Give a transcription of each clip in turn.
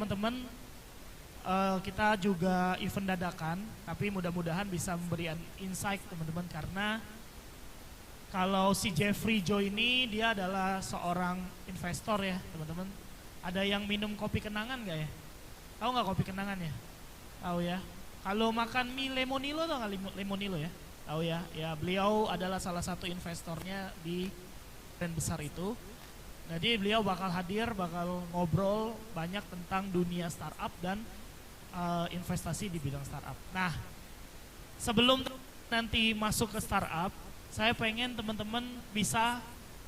teman-teman, kita juga event dadakan, tapi mudah-mudahan bisa memberi insight teman-teman, karena kalau si Jeffrey Joe ini dia adalah seorang investor ya teman-teman. Ada yang minum kopi kenangan gak ya? Tahu nggak kopi kenangan ya? Tahu ya. Kalau makan mie Lemonilo, tau nggak Lemonilo ya? Tahu ya. Ya beliau adalah salah satu investornya di brand besar itu. Jadi beliau bakal hadir, bakal ngobrol banyak tentang dunia startup dan investasi di bidang startup. Nah, sebelum nanti masuk ke startup, saya pengen teman-teman bisa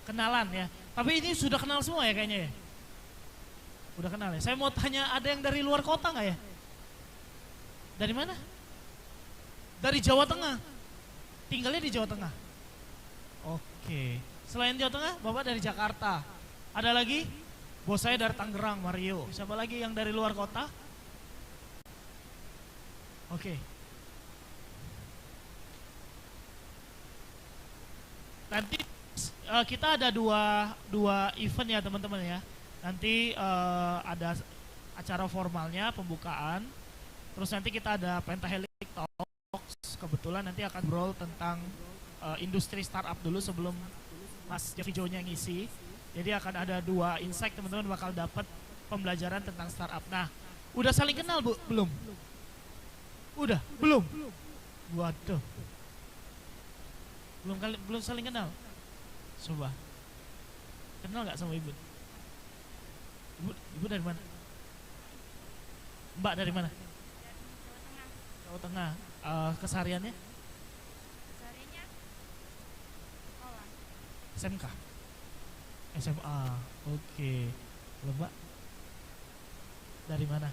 kenalan ya. Tapi ini sudah kenal semua ya kayaknya ya? Udah kenal ya? Saya mau tanya, ada yang dari luar kota nggak ya? Dari mana? Dari Jawa Tengah. Tinggalnya di Jawa Tengah. Oke. Selain Jawa Tengah, Bapak dari Jakarta. Ada lagi? Bos saya dari Tangerang, Mario. Siapa lagi yang dari luar kota? Oke. Nanti kita ada dua event ya teman-teman ya. Nanti ada acara formalnya, pembukaan. Terus nanti kita ada Pentahelic Talks. Kebetulan nanti akan ngobrol tentang industri startup dulu sebelum Mas Jeffrey Joe-nya ngisi. Jadi akan ada 2 insight, teman-teman bakal dapat pembelajaran tentang startup. Nah, udah saling kenal Bu? Belum? Udah? Belum? Waduh. Belum saling kenal? Coba. Kenal nggak sama Ibu? Ibu dari mana? Mbak dari mana? Jawa Tengah. Kesehariannya? Kesehariannya sekolah. SMK? SMA, oke. Loh Mbak? Dari mana?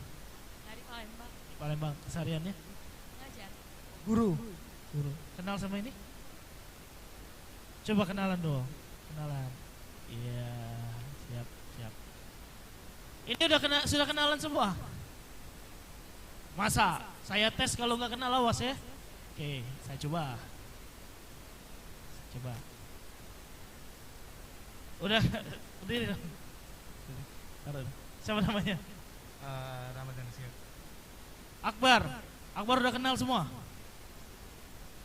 Dari Palembang. Palembang. Kesehariannya? Ngajar. Guru. Kenal sama ini? Coba kenalan dong. Kenalan. Iya, siap. Ini sudah kenalan semua? Masa? Saya tes, kalau nggak kenal awas ya. Oke, saya coba. Udah, berdiri dong. Siapa namanya? Ramadan Siap. Akbar udah kenal semua?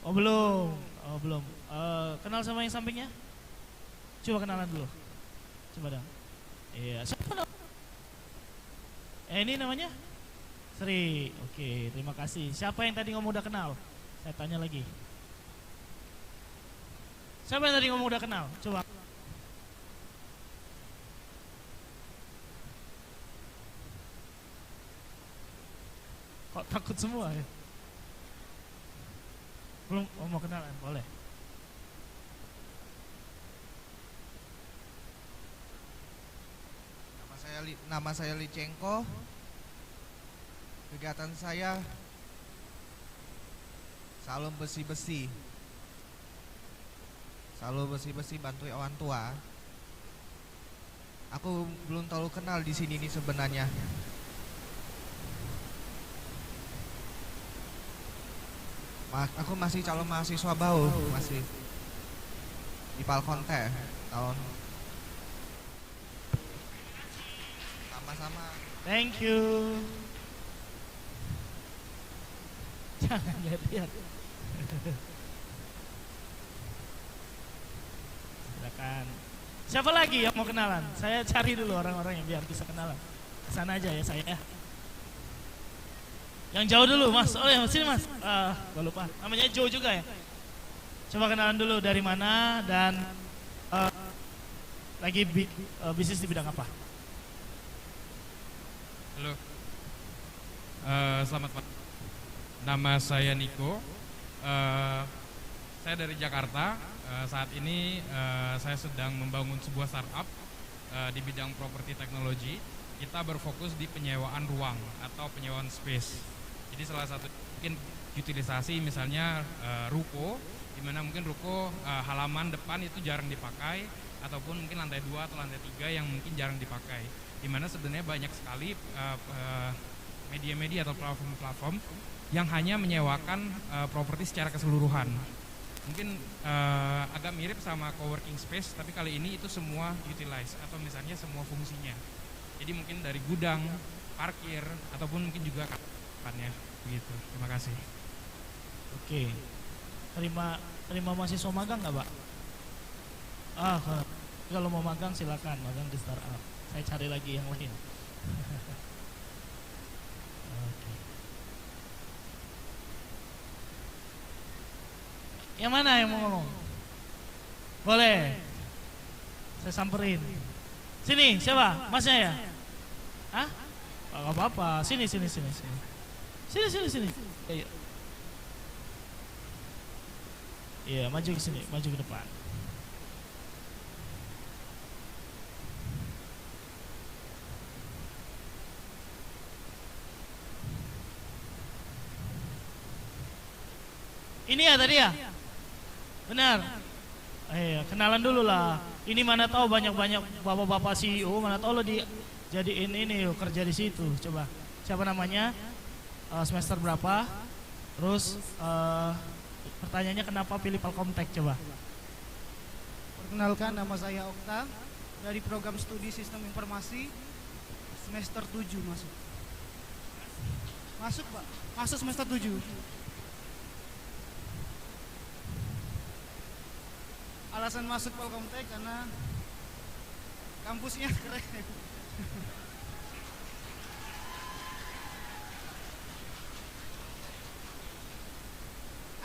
Oh belum. Kenal sama yang sampingnya? Coba kenalan dulu. Coba dong. Iya. Siapa? Ini namanya? Sri. Oke, terima kasih. Siapa yang tadi ngomong udah kenal? Saya tanya lagi. Siapa yang tadi ngomong udah kenal? Coba. Kok takut semua ya? Belum mau kenalan, boleh. Nama saya Li Cengko. Kegiatan saya selalu besi-besi bantu orang tua. Aku belum terlalu kenal di sini nih sebenarnya. Aku masih calon mahasiswa baru, masih di Palkonte tahun. Sama-sama. Thank you. Jangan lihat-lihat. Silakan. Siapa lagi yang mau kenalan? Saya cari dulu orang-orang yang biar bisa kenalan. Kesana aja ya saya ya. Yang jauh dulu Mas. Oh ya sini Mas. Gua lupa. Namanya Joe juga ya. Coba kenalan dulu dari mana dan lagi bisnis di bidang apa? Halo, selamat malam. Nama saya Niko. Saya dari Jakarta. Saat ini saya sedang membangun sebuah startup di bidang properti teknologi. Kita berfokus di penyewaan ruang atau penyewaan space. Jadi salah satu mungkin utilisasi misalnya ruko, di mana mungkin ruko halaman depan itu jarang dipakai, ataupun mungkin lantai 2 atau lantai 3 yang mungkin jarang dipakai. Di mana sebenarnya banyak sekali media-media atau platform-platform yang hanya menyewakan properti secara keseluruhan. Mungkin agak mirip sama coworking space, tapi kali ini itu semua utilize atau misalnya semua fungsinya. Jadi mungkin dari gudang, parkir ataupun mungkin juga kapannya begitu. Terima kasih. Oke. Terima mahasiswa magang nggak, Pak? Kalau mau magang silakan, magang di startup. Saya cari lagi yang lain. Oke. Yang mana yang mau ngomong? Boleh. Saya samperin. Sini, siapa? Masnya ya? Hah? Gak apa-apa. Sini. Sini. Ayo. Iya, maju ke sini, maju ke depan. Ini ya tadi ya? Benar. Kenalan dulu lah. Ini mana tahu banyak-banyak bapak-bapak CEO, mana tahu lo dijadiin ini yuk kerja di situ. Coba. Siapa namanya? Semester berapa? Terus pertanyaannya kenapa pilih Palkomtek, coba. Perkenalkan, nama saya Okta dari program studi Sistem Informasi semester 7 masuk. Masuk, Pak. Masuk semester 7. Alasan masuk Palkomtek karena kampusnya keren.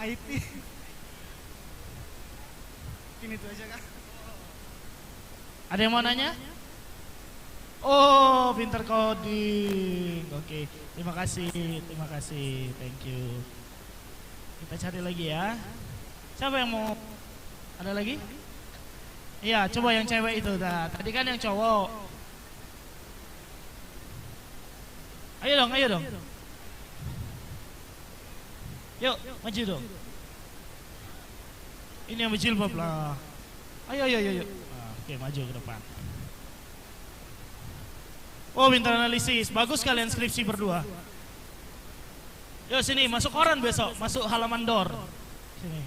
IT. Mungkin itu aja, Kak. Ada yang mau nanya? Oh, pinter coding. Oke, terima kasih, thank you. Kita cari lagi ya. Siapa yang mau? Ada lagi? Iya, coba yang cewek itu dah. Tadi kan yang cowok. Ayo dong. Yuk, maju dong. Ini yang berjilbab lah. Ayo. Oke, maju ke depan. Oh, pintar analisis. Bagus kalian skripsi berdua. Yuk sini, masuk koran besok. Masuk halaman door. Sini.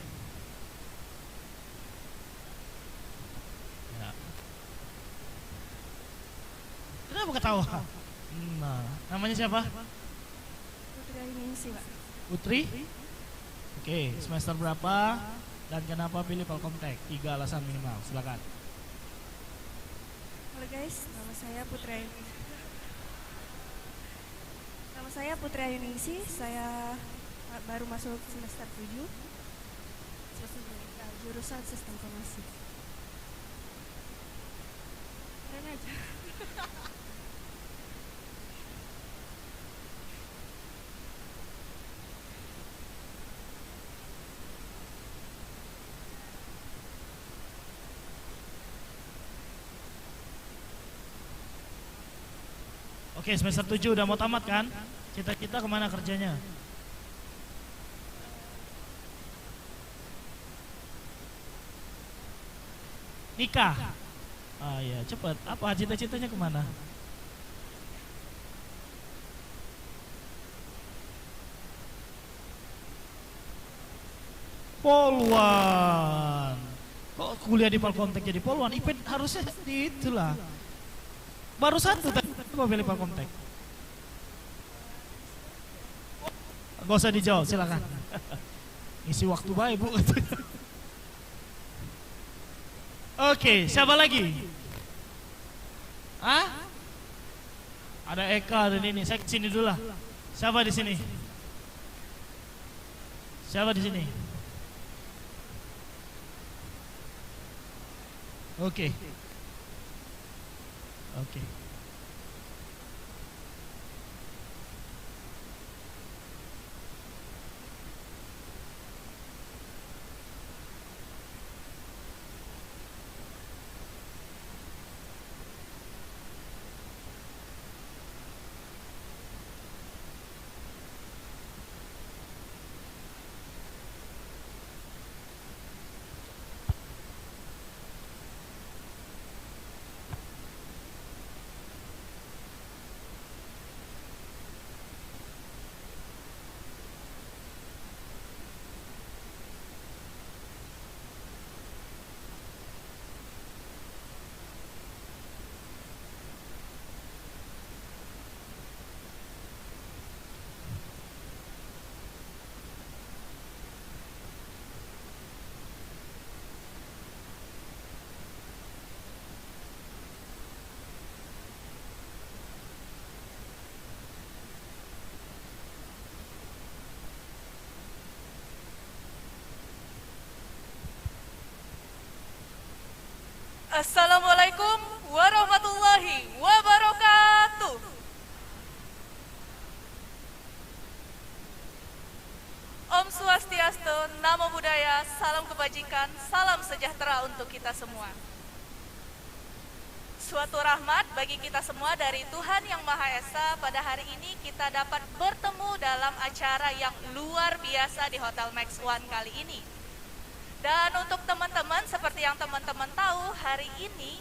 Ya. Kenapa ketawa? Nah, namanya siapa? Putri Arimingsi, Pak. Putri? Oke, semester berapa dan kenapa pilih Palkomtek? 3 alasan minimal, silakan. Halo guys, nama saya Putri Ayuningsi. Saya baru masuk semester 7. Jurusan Sistem Informasi. Keren aja. Oke, semester 7 udah mau tamat kan? Cita-cita kemana kerjanya? Nikah? Ah ya, cepet. Apa cita-citanya kemana? Poluan. Kok kuliah di Palkomtek jadi poluan? IP harusnya di itulah. Baru satu tadi mau pilih Palkomtek. Gak usah dijawab, silakan. Isi waktu baik, Bu. Oke, siapa lagi? Hah? Ada Eka dan ini. Saya kesini dulu lah. Siapa di sini? Siapa di sini? Oke. Assalamualaikum warahmatullahi wabarakatuh. Om Swastiastu, Namo Buddhaya, salam kebajikan, salam sejahtera untuk kita semua. Suatu rahmat bagi kita semua dari Tuhan Yang Maha Esa, pada hari ini kita dapat bertemu dalam acara yang luar biasa di Hotel Max One kali ini. Dan untuk teman-teman, seperti yang teman-teman tahu, hari ini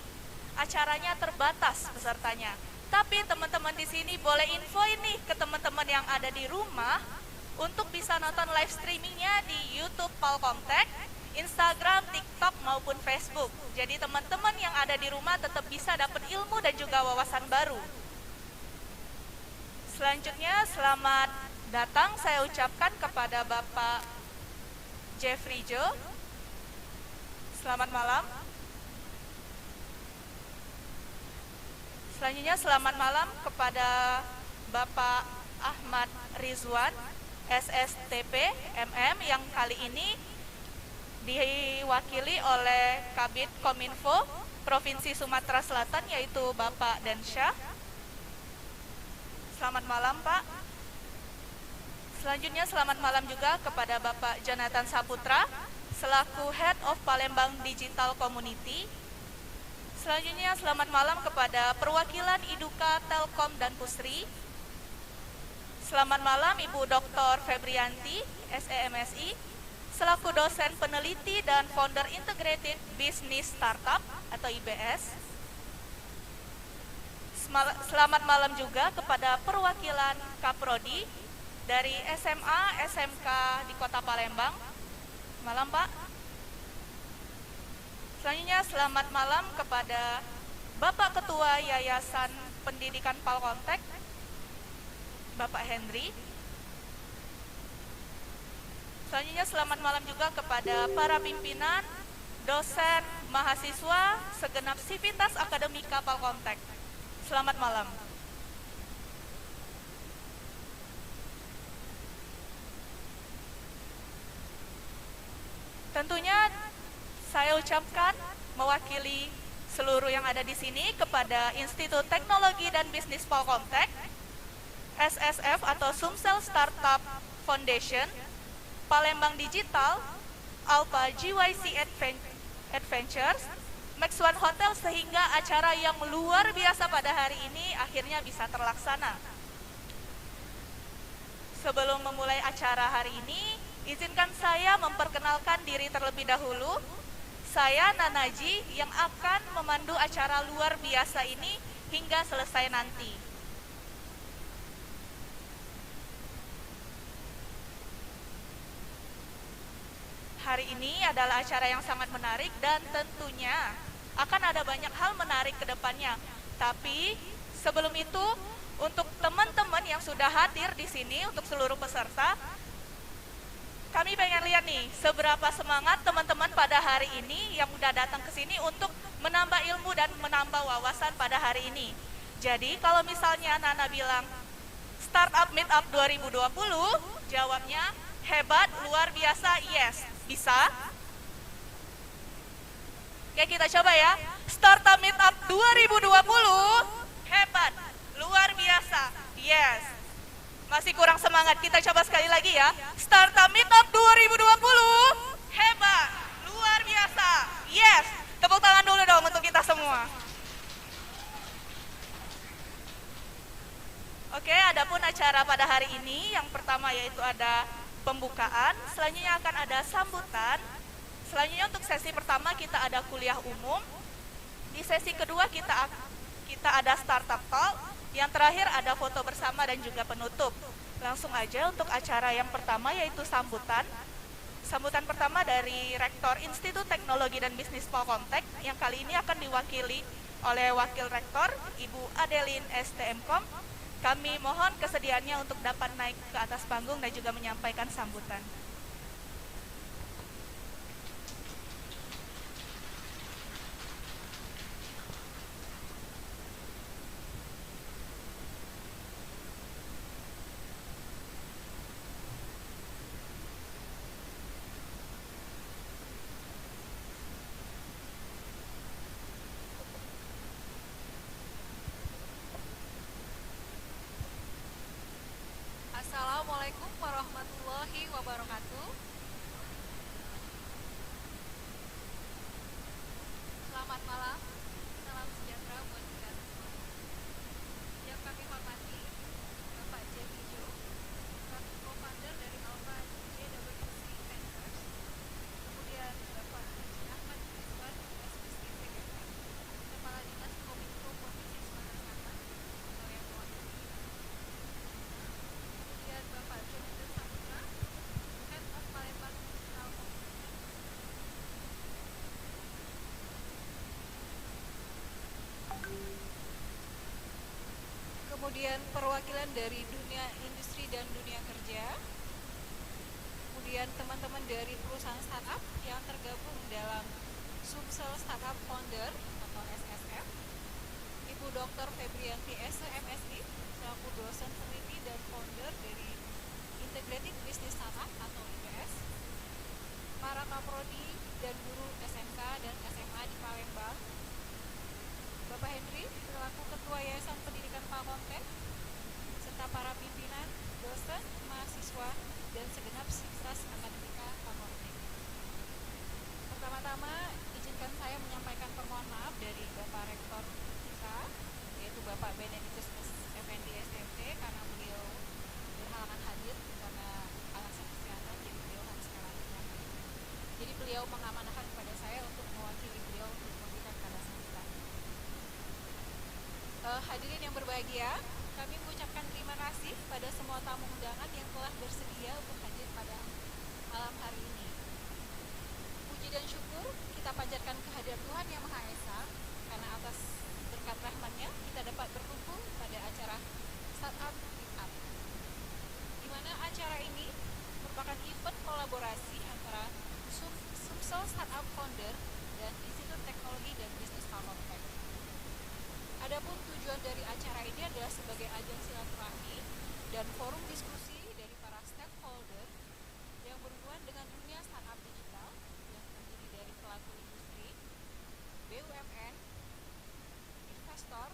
acaranya terbatas pesertanya. Tapi teman-teman di sini boleh info ini ke teman-teman yang ada di rumah untuk bisa nonton live streamingnya di YouTube Palkomtek, Instagram, TikTok maupun Facebook. Jadi teman-teman yang ada di rumah tetap bisa dapat ilmu dan juga wawasan baru. Selanjutnya selamat datang saya ucapkan kepada Bapak Jeffrey Jo. Selamat malam. Selanjutnya selamat malam kepada Bapak Ahmad Rizwan, SSTP MM, yang kali ini diwakili oleh Kabid Kominfo Provinsi Sumatera Selatan, yaitu Bapak Dansyah. Selamat malam Pak. Selanjutnya selamat malam juga kepada Bapak Jonathan Saputra selaku Head of Palembang Digital Community. Selanjutnya selamat malam kepada perwakilan Iduka, Telkom, dan Pusri. Selamat malam Ibu Dr. Febrianti, SEMSI, selaku dosen peneliti dan founder Integrated Business Startup atau IBS. Selamat malam juga kepada perwakilan Kaprodi dari SMA, SMK di Kota Palembang. Malam Pak. Selanjutnya selamat malam kepada Bapak Ketua Yayasan Pendidikan Palkomtek, Bapak Henry. Selanjutnya selamat malam juga kepada para pimpinan, dosen, mahasiswa, segenap sivitas akademika Palkomtek. Selamat malam. Tentunya saya ucapkan mewakili seluruh yang ada di sini kepada Institut Teknologi dan Bisnis Palkomtek, SSF atau Sumsel Startup Foundation, Palembang Digital, Alpha GYC Adventures, Max One Hotel, sehingga acara yang luar biasa pada hari ini akhirnya bisa terlaksana. Sebelum memulai acara hari ini, izinkan saya memperkenalkan diri terlebih dahulu. Saya Nanaji yang akan memandu acara luar biasa ini hingga selesai nanti. Hari ini adalah acara yang sangat menarik dan tentunya akan ada banyak hal menarik ke depannya. Tapi sebelum itu, untuk teman-teman yang sudah hadir di sini, untuk seluruh peserta, kami pengen lihat nih seberapa semangat teman-teman pada hari ini yang udah datang ke sini untuk menambah ilmu dan menambah wawasan pada hari ini. Jadi kalau misalnya Nana bilang Startup Meetup 2020, jawabnya hebat, luar biasa, yes. Bisa? Oke, kita coba ya. Startup Meetup 2020, hebat, luar biasa, yes. Masih kurang semangat, kita coba sekali lagi ya. Startup Meetup 2020, hebat, luar biasa, yes. Tepuk tangan dulu dong untuk kita semua. Oke, adapun acara pada hari ini, yang pertama yaitu ada pembukaan, selanjutnya akan ada sambutan. Selanjutnya untuk sesi pertama kita ada kuliah umum. Di sesi kedua kita ada startup talk. Yang terakhir ada foto bersama dan juga penutup. Langsung aja untuk acara yang pertama yaitu sambutan. Sambutan pertama dari Rektor Institut Teknologi dan Bisnis Palkomtek yang kali ini akan diwakili oleh Wakil Rektor Ibu Adeline STMkom. Kami mohon kesediaannya untuk dapat naik ke atas panggung dan juga menyampaikan sambutan. Assalamualaikum warahmatullahi wabarakatuh. Selamat malam, salam sejahtera buat kita semua. Yang kami hormati Bapak Jeff Jo, selaku co-founder dari Alpha JWC Ventures. Kemudian Bapak Haji Ahmad Rizwan, SPSTPFM, Kepala Dinas Kominfo Provinsi Sumatera Selatan, atau yang mewakili. Kemudian Bapak Jonathan Saputra, Head of Palembang Digital Community. Kemudian perwakilan dari dunia industri dan dunia kerja. Kemudian teman-teman dari perusahaan startup yang tergabung dalam Sumsel Startup Founder atau SSF. Ibu Dr. Febrianti S. MSI, selaku dosen peneliti dan founder dari Integrated Business Startup atau IBS. Para kaprodi dan guru SMK dan SMA di Palembang. Bapak Henry, selaku Ketua Yayasan Pendidikan Palkontek, serta para pimpinan, dosen, mahasiswa, dan segenap sivitas akademika Palkontek. Pertama-tama, izinkan saya menyampaikan permohonan maaf dari Bapak Rektor kita, yaitu Bapak Benedictus Effendi SMT, karena beliau berhalangan hadir karena alasan kesehatan, jadi beliau harus karantina. Jadi beliau mengamanahkan kepada saya untuk mewakili beliau untuk memberikan kata sambutan. Hadirin yang berbahagia, kami mengucapkan terima kasih pada semua tamu undangan yang telah bersedia untuk hadir pada malam hari ini. Puji dan syukur kita panjatkan kehadiran Tuhan Yang Maha Esa, karena atas berkat rahmat-Nya kita dapat berkumpul pada acara Startup Meetup, di mana acara ini merupakan event kolaborasi antara Sumsel Startup Founder dan Institut Teknologi dan Bisnis Palkontek. Adapun tujuan dari acara ini adalah sebagai ajang silaturahmi dan forum diskusi dari para stakeholder yang berhubungan dengan dunia startup digital yang terdiri dari pelaku industri, BUMN, investor,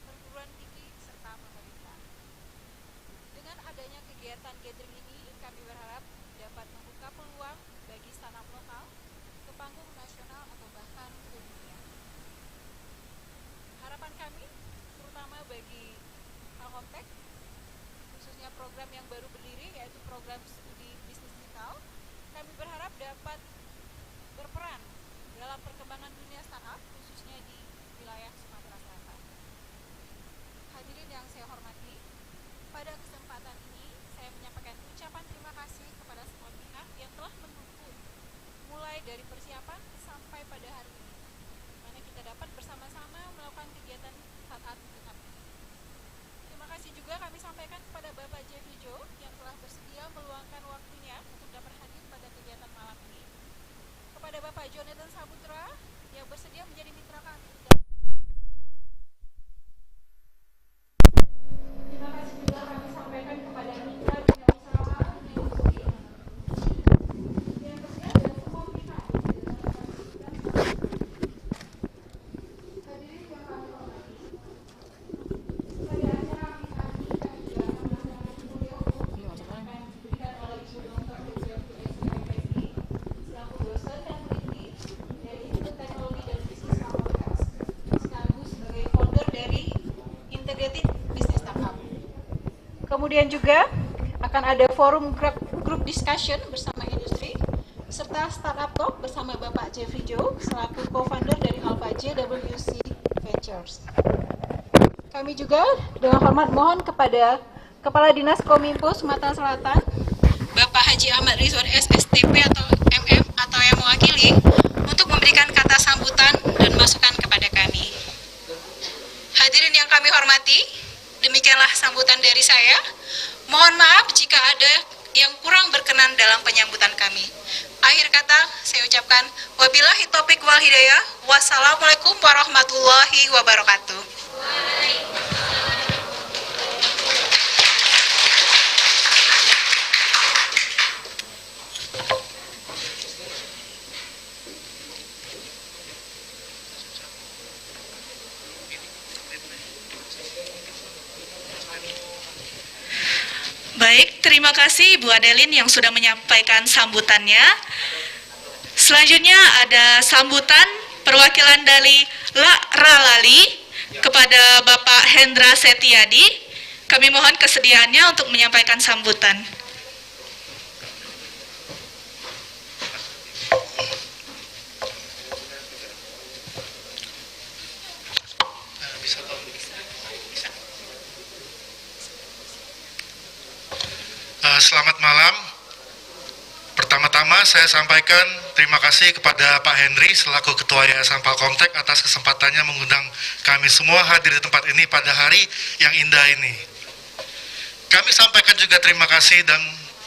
perguruan tinggi, serta pemerintah. Dengan adanya kegiatan gathering ini, kami berharap dapat membuka peluang bagi startup lokal ke panggung nasional atau bahkan ke dunia. Harapan kami, terutama bagi Palkontek, khususnya program yang baru berdiri, yaitu program studi bisnis digital, kami berharap dapat berperan dalam perkembangan dunia startup, khususnya di wilayah Sumatera Selatan. Hadirin yang saya hormati, pada kesempatan ini saya menyampaikan ucapan terima kasih kepada semua pihak yang telah mendukung, mulai dari persiapan sampai pada hari ini, mana kita dapat bersama-sama melakukan kegiatan startup meetup ini. Terima kasih juga kami sampaikan kepada Bapak Jeff Jo yang telah bersedia meluangkan waktunya untuk dapat hadir pada kegiatan malam ini. Kepada Bapak Jonathan Saputra yang bersedia menjadi mitra kami. Terima kasih juga kami sampaikan kepada mitra bidang usaha dan industri yang bersedia dan semua pihak. Hadirin yang kami hormati, pada acara kami juga akan melaksanakan beliau akan diberikan oleh Ibu Dr. Febrianti SPSI selaku dosen dan peneliti dari Institut Teknologi dan Bisnis Palkontek, sekaligus sebagai founder dari Integrated Business Startup. Kemudian juga akan ada forum group discussion bersama industri, serta startup talk bersama Bapak Jeffrey Jo selaku co-founder dari Alpha JWC Ventures. Kami juga dengan hormat mohon kepada Kepala Dinas Kominfo Sumatera Selatan, Bapak Haji Ahmad Rizwan SSTP atau MF atau yang mewakili, untuk memberikan kata sambutan dan masukan kepada kami. Hadirin yang kami hormati, demikianlah sambutan dari saya. Mohon maaf jika ada yang kurang berkenan dalam penyambutan kami. Akhir kata, saya ucapkan wabillahi taufiq wal hidayah. Wassalamualaikum warahmatullahi wabarakatuh. Baik, terima kasih Bu Adeline yang sudah menyampaikan sambutannya. Selanjutnya ada sambutan perwakilan dari Ralali kepada Bapak Hendra Setiadi. Kami mohon kesediaannya untuk menyampaikan sambutan. Selamat malam. Pertama-tama saya sampaikan terima kasih kepada Pak Henry selaku Ketua Yayasan Palkomtek atas kesempatannya mengundang kami semua hadir di tempat ini pada hari yang indah ini. Kami sampaikan juga terima kasih dan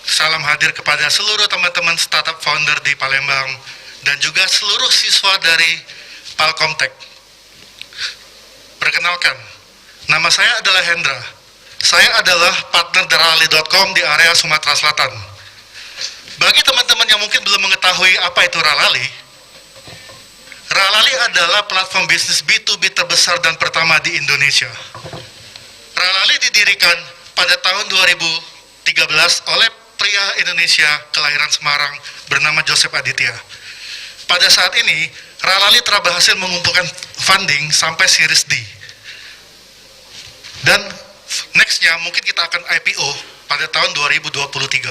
salam hadir kepada seluruh teman-teman startup founder di Palembang dan juga seluruh siswa dari Palkomtek. Perkenalkan, nama saya adalah Hendra. Saya adalah partner dari Ralali.com di area Sumatera Selatan. Bagi teman-teman yang mungkin belum mengetahui apa itu Ralali, Ralali adalah platform bisnis B2B terbesar dan pertama di Indonesia. Ralali didirikan pada tahun 2013 oleh pria Indonesia kelahiran Semarang bernama Joseph Aditya. Pada saat ini, Ralali telah berhasil mengumpulkan funding sampai Series D. Dan nextnya mungkin kita akan IPO pada tahun 2023.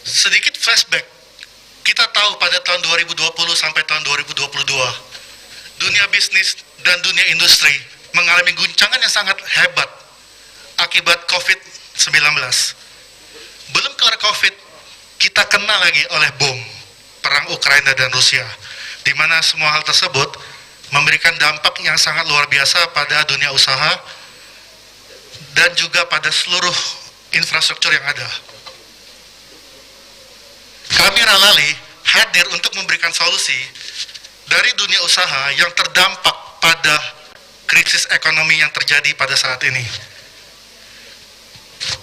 Sedikit flashback, kita tahu pada tahun 2020 sampai tahun 2022, dunia bisnis dan dunia industri mengalami guncangan yang sangat hebat akibat COVID-19. Belum kelar COVID, kita kena lagi oleh bom, perang Ukraina dan Rusia, di mana semua hal tersebut memberikan dampak yang sangat luar biasa pada dunia usaha dan juga pada seluruh infrastruktur yang ada. Kami Ralali hadir untuk memberikan solusi dari dunia usaha yang terdampak pada krisis ekonomi yang terjadi pada saat ini.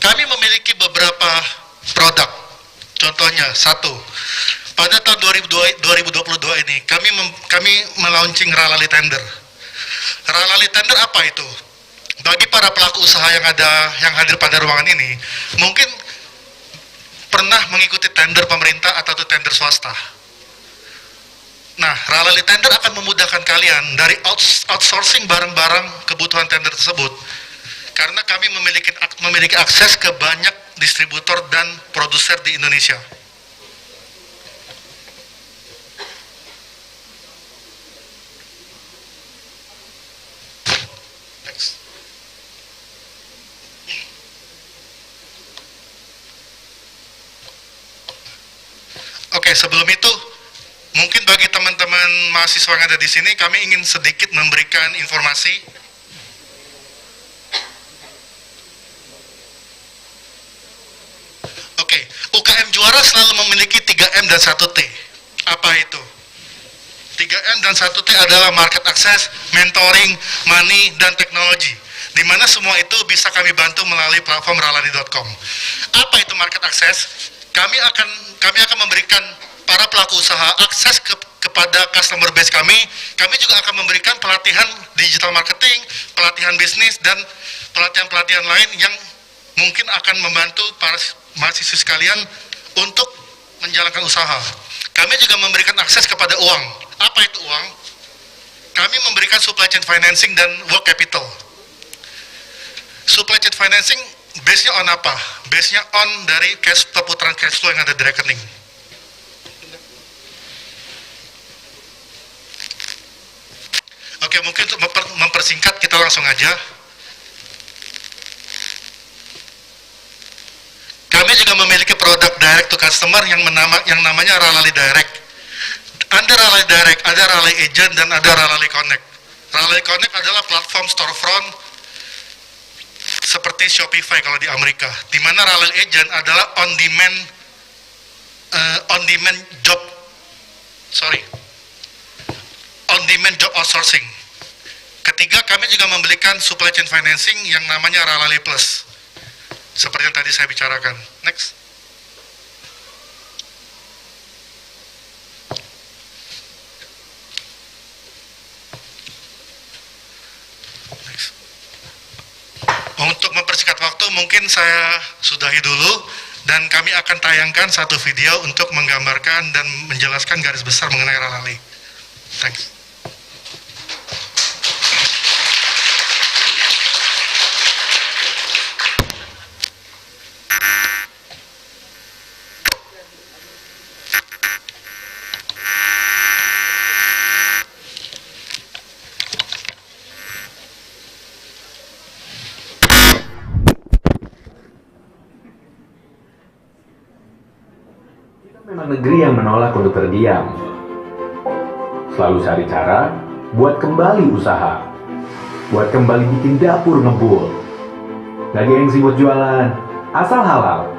Kami memiliki beberapa produk. Contohnya, satu, pada tahun 2022 ini kami melaunching Ralali Tender. Ralali Tender apa itu? Bagi para pelaku usaha yang hadir pada ruangan ini, mungkin pernah mengikuti tender pemerintah atau tender swasta. Nah, Ralali Tender akan memudahkan kalian dari outsourcing barang-barang kebutuhan tender tersebut, karena kami memiliki akses ke banyak distributor dan produser di Indonesia. Oke, sebelum itu, mungkin bagi teman-teman mahasiswa yang ada di sini, kami ingin sedikit memberikan informasi. Oke, UKM juara selalu memiliki 3M dan 1T. Apa itu? 3M dan 1T adalah market access, mentoring, money, dan teknologi, di mana semua itu bisa kami bantu melalui platform Ralali.com. Apa itu market access? Kami akan memberikan para pelaku usaha akses kepada customer base kami. Kami juga akan memberikan pelatihan digital marketing, pelatihan bisnis, dan pelatihan-pelatihan lain yang mungkin akan membantu para mahasiswa sekalian untuk menjalankan usaha. Kami juga memberikan akses kepada uang. Apa itu uang? Kami memberikan supply chain financing dan work capital. Supply chain financing base-nya on apa? Base-nya on dari perputaran cash flow yang ada di rekening. Oke, mungkin untuk mempersingkat kita langsung aja. Kami juga memiliki produk direct to customer yang namanya Ralali Direct. Ada Ralali Direct, ada Ralali Agent, dan ada Ralali Connect. Ralali Connect adalah platform storefront seperti Shopify kalau di Amerika, di mana Ralali Agent adalah on demand job outsourcing. Ketiga, kami juga memberikan supply chain financing yang namanya Ralali Plus, seperti yang tadi saya bicarakan. Next. Untuk mempersingkat waktu, mungkin saya sudahi dulu dan kami akan tayangkan satu video untuk menggambarkan dan menjelaskan garis besar mengenai Ralali. Thanks. Memang negeri yang menolak untuk terdiam. Selalu cari cara buat kembali usaha, buat kembali bikin dapur ngebul. Gak gengsi buat jualan, asal halal,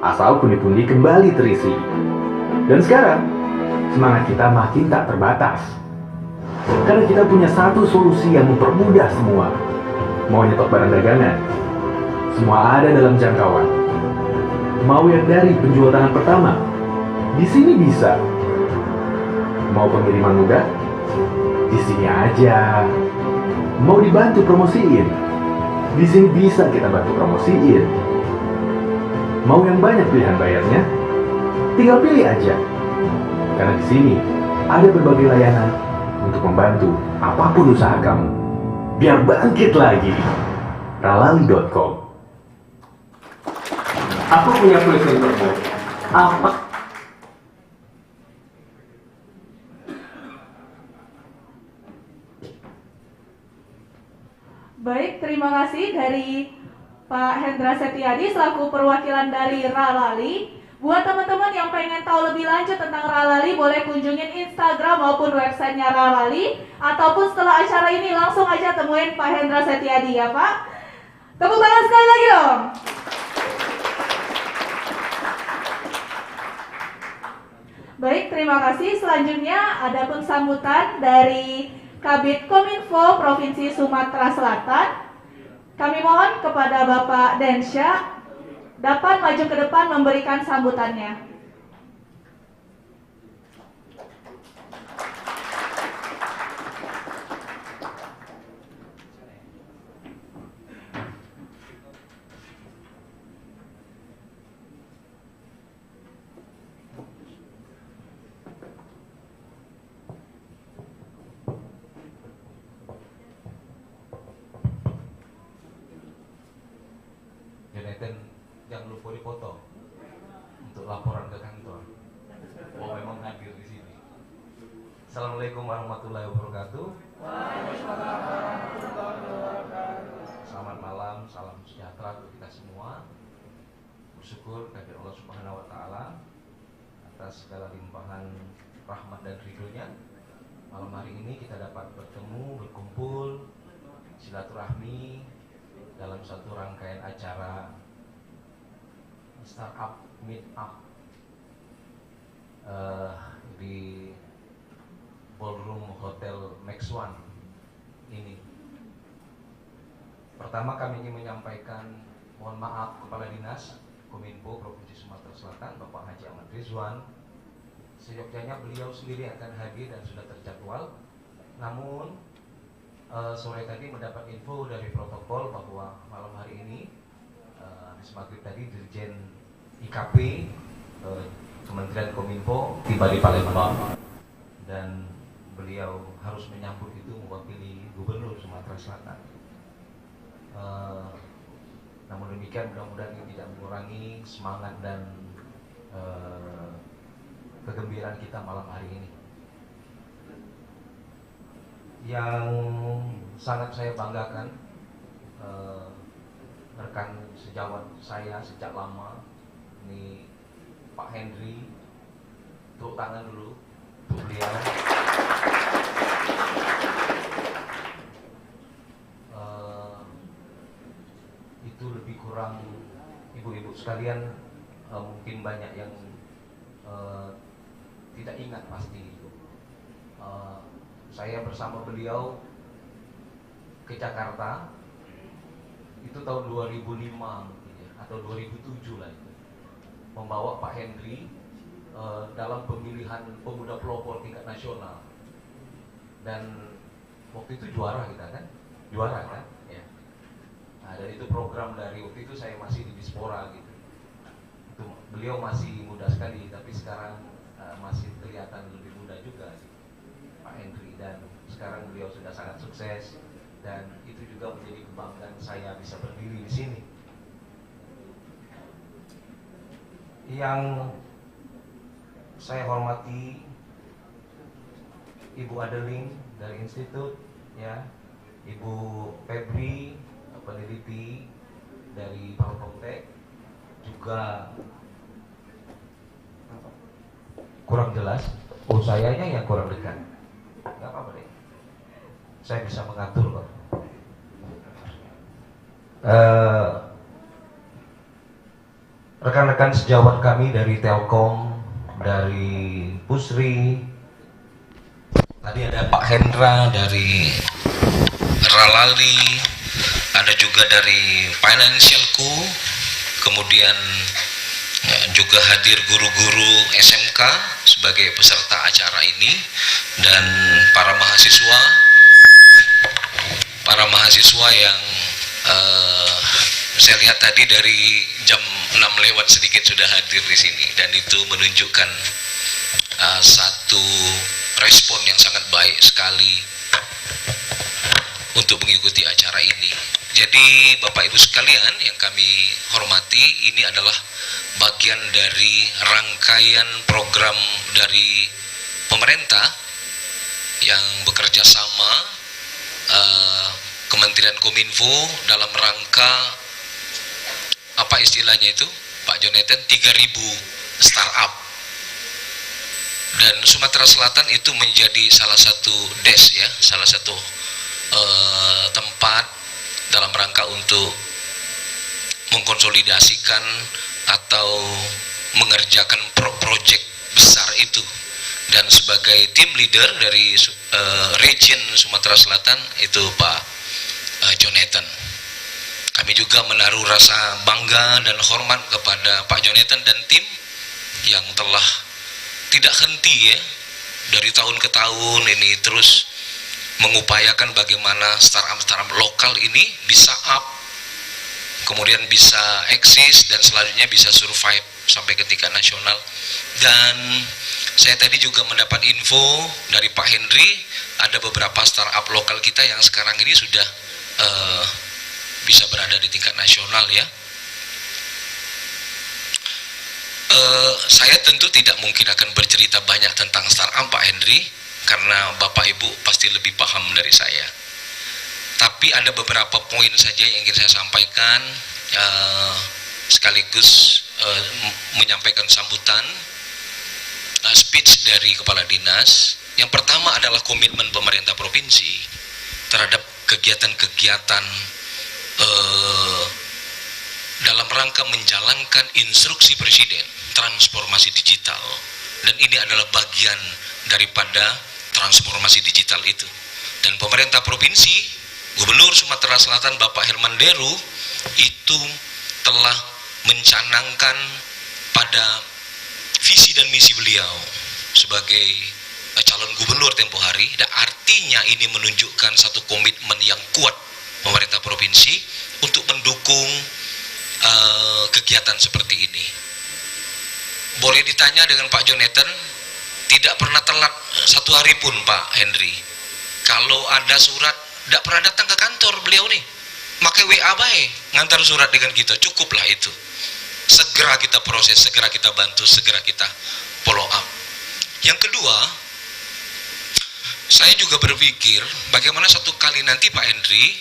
asal pundi-pundi kembali terisi. Dan sekarang, semangat kita makin tak terbatas. Karena kita punya satu solusi yang mempermudah semua. Mau nyetok barang dagangan, semua ada dalam jangkauan. Mau yang dari penjual tangan pertama, di sini bisa. Mau pengiriman mudah? Di sini aja. Mau dibantu promosiin? Di sini bisa kita bantu promosiin. Mau yang banyak pilihan bayarnya? Tinggal pilih aja. Karena di sini ada berbagai layanan untuk membantu apapun usaha kamu. Biar bangkit lagi. Ralali.com. Aku punya solusi terbaik. Apa? Baik, terima kasih dari Pak Hendra Setiadi selaku perwakilan dari Ralali. Buat teman-teman yang pengen tahu lebih lanjut tentang Ralali, boleh kunjungin Instagram maupun websitenya Ralali. Ataupun setelah acara ini langsung aja temuin Pak Hendra Setiadi ya Pak. Tepuk tangan sekali lagi dong. Baik, terima kasih. Selanjutnya ada pun sambutan dari Kabid Kominfo Provinsi Sumatera Selatan. Kami mohon kepada Bapak Densyah dapat maju ke depan memberikan sambutannya. Jangan lupa dipoto untuk laporan ke kantor. Oh, memang hadir di sini. Assalamualaikum warahmatullahi wabarakatuh. Selamat malam, salam sejahtera untuk kita semua. Bersyukur kepada Allah Subhanahu wa taala atas segala limpahan rahmat dan ridhonya. Malam hari ini kita dapat bertemu, berkumpul, silaturahmi dalam satu rangkaian acara Startup Meetup di Ballroom Hotel Max One ini. Pertama kami ingin menyampaikan mohon maaf Kepala Dinas Kominfo Provinsi Sumatera Selatan Bapak Haji Ahmad Rizwan. Seyogyanya beliau sendiri akan hadir dan sudah terjadwal. Namun sore tadi mendapat info dari protokol bahwa malam hari ini habis maghrib tadi Dirjen IKP Kementerian Kominfo tiba di Palembang dan beliau harus menyambut itu mewakili Gubernur Sumatera Selatan. Namun demikian mudah-mudahan ini tidak mengurangi semangat dan kegembiraan kita malam hari ini. Yang sangat saya banggakan rekan sejawat saya sejak lama ini Pak Henry, tepuk tangan dulu untuk beliau. Itu lebih kurang ibu-ibu sekalian mungkin banyak yang tidak ingat pasti. Saya bersama beliau ke Jakarta itu tahun 2005 atau 2007 lah itu, membawa Pak Henry dalam pemilihan pemuda pelopor tingkat nasional dan waktu itu juara kita kan, juara kan ya. Nah, dan itu program dari waktu itu saya masih di Dispora gitu. Itu beliau masih muda sekali, tapi sekarang masih kelihatan lebih muda juga gitu, Pak Henry, dan sekarang beliau sudah sangat sukses, dan itu juga menjadi kebanggaan saya bisa berdiri di sini. Yang saya hormati Ibu Adeling dari Institut, ya, Ibu Febri, peneliti dari Palkomtek, juga kurang jelas, sayanya yang kurang dekat, nggak apa-apa deh, saya bisa mengatur kok. Rekan-rekan sejawat kami dari Telkom, dari Pusri, tadi ada Pak Hendra dari Ralali, ada juga dari Financialku, kemudian juga hadir guru-guru SMK sebagai peserta acara ini, dan para mahasiswa yang saya lihat tadi dari jam 6 lewat sedikit sudah hadir di sini, dan itu menunjukkan satu respon yang sangat baik sekali untuk mengikuti acara ini. Jadi Bapak Ibu sekalian yang kami hormati, ini adalah bagian dari rangkaian program dari pemerintah yang bekerja sama Kementerian Kominfo dalam rangka apa istilahnya itu Pak Jonathan, 3.000 startup, dan Sumatera Selatan itu menjadi salah satu desk, ya, salah satu tempat dalam rangka untuk mengkonsolidasikan atau mengerjakan proyek besar itu. Dan sebagai tim leader dari region Sumatera Selatan itu Pak Jonathan. Kami juga menaruh rasa bangga dan hormat kepada Pak Jonathan dan tim yang telah tidak henti, ya, dari tahun ke tahun ini terus mengupayakan bagaimana startup lokal ini bisa up, kemudian bisa eksis, dan selanjutnya bisa survive sampai ke tingkat nasional. Dan saya tadi juga mendapat info dari Pak Henry, ada beberapa startup lokal kita yang sekarang ini sudah bisa berada di tingkat nasional, ya. Saya tentu tidak mungkin akan bercerita banyak tentang startup Pak Henry, karena Bapak Ibu pasti lebih paham dari saya. Tapi ada beberapa poin saja yang ingin saya sampaikan, sekaligus menyampaikan sambutan speech dari Kepala Dinas. Yang pertama adalah komitmen pemerintah provinsi terhadap kegiatan-kegiatan dalam rangka menjalankan instruksi Presiden transformasi digital, dan ini adalah bagian daripada transformasi digital itu. Dan pemerintah provinsi, Gubernur Sumatera Selatan Bapak Herman Deru itu telah mencanangkan pada visi dan misi beliau sebagai calon gubernur tempo hari, dan artinya ini menunjukkan satu komitmen yang kuat pemerintah provinsi untuk mendukung kegiatan seperti ini. Boleh ditanya dengan Pak Jonathan, tidak pernah telat satu hari pun Pak Henry. Kalau ada surat, tidak pernah datang ke kantor beliau nih, pakai WA baik, ngantar surat dengan kita, cukuplah itu. Segera kita proses, segera kita bantu, segera kita follow up. Yang kedua, saya juga berpikir bagaimana satu kali nanti Pak Henry,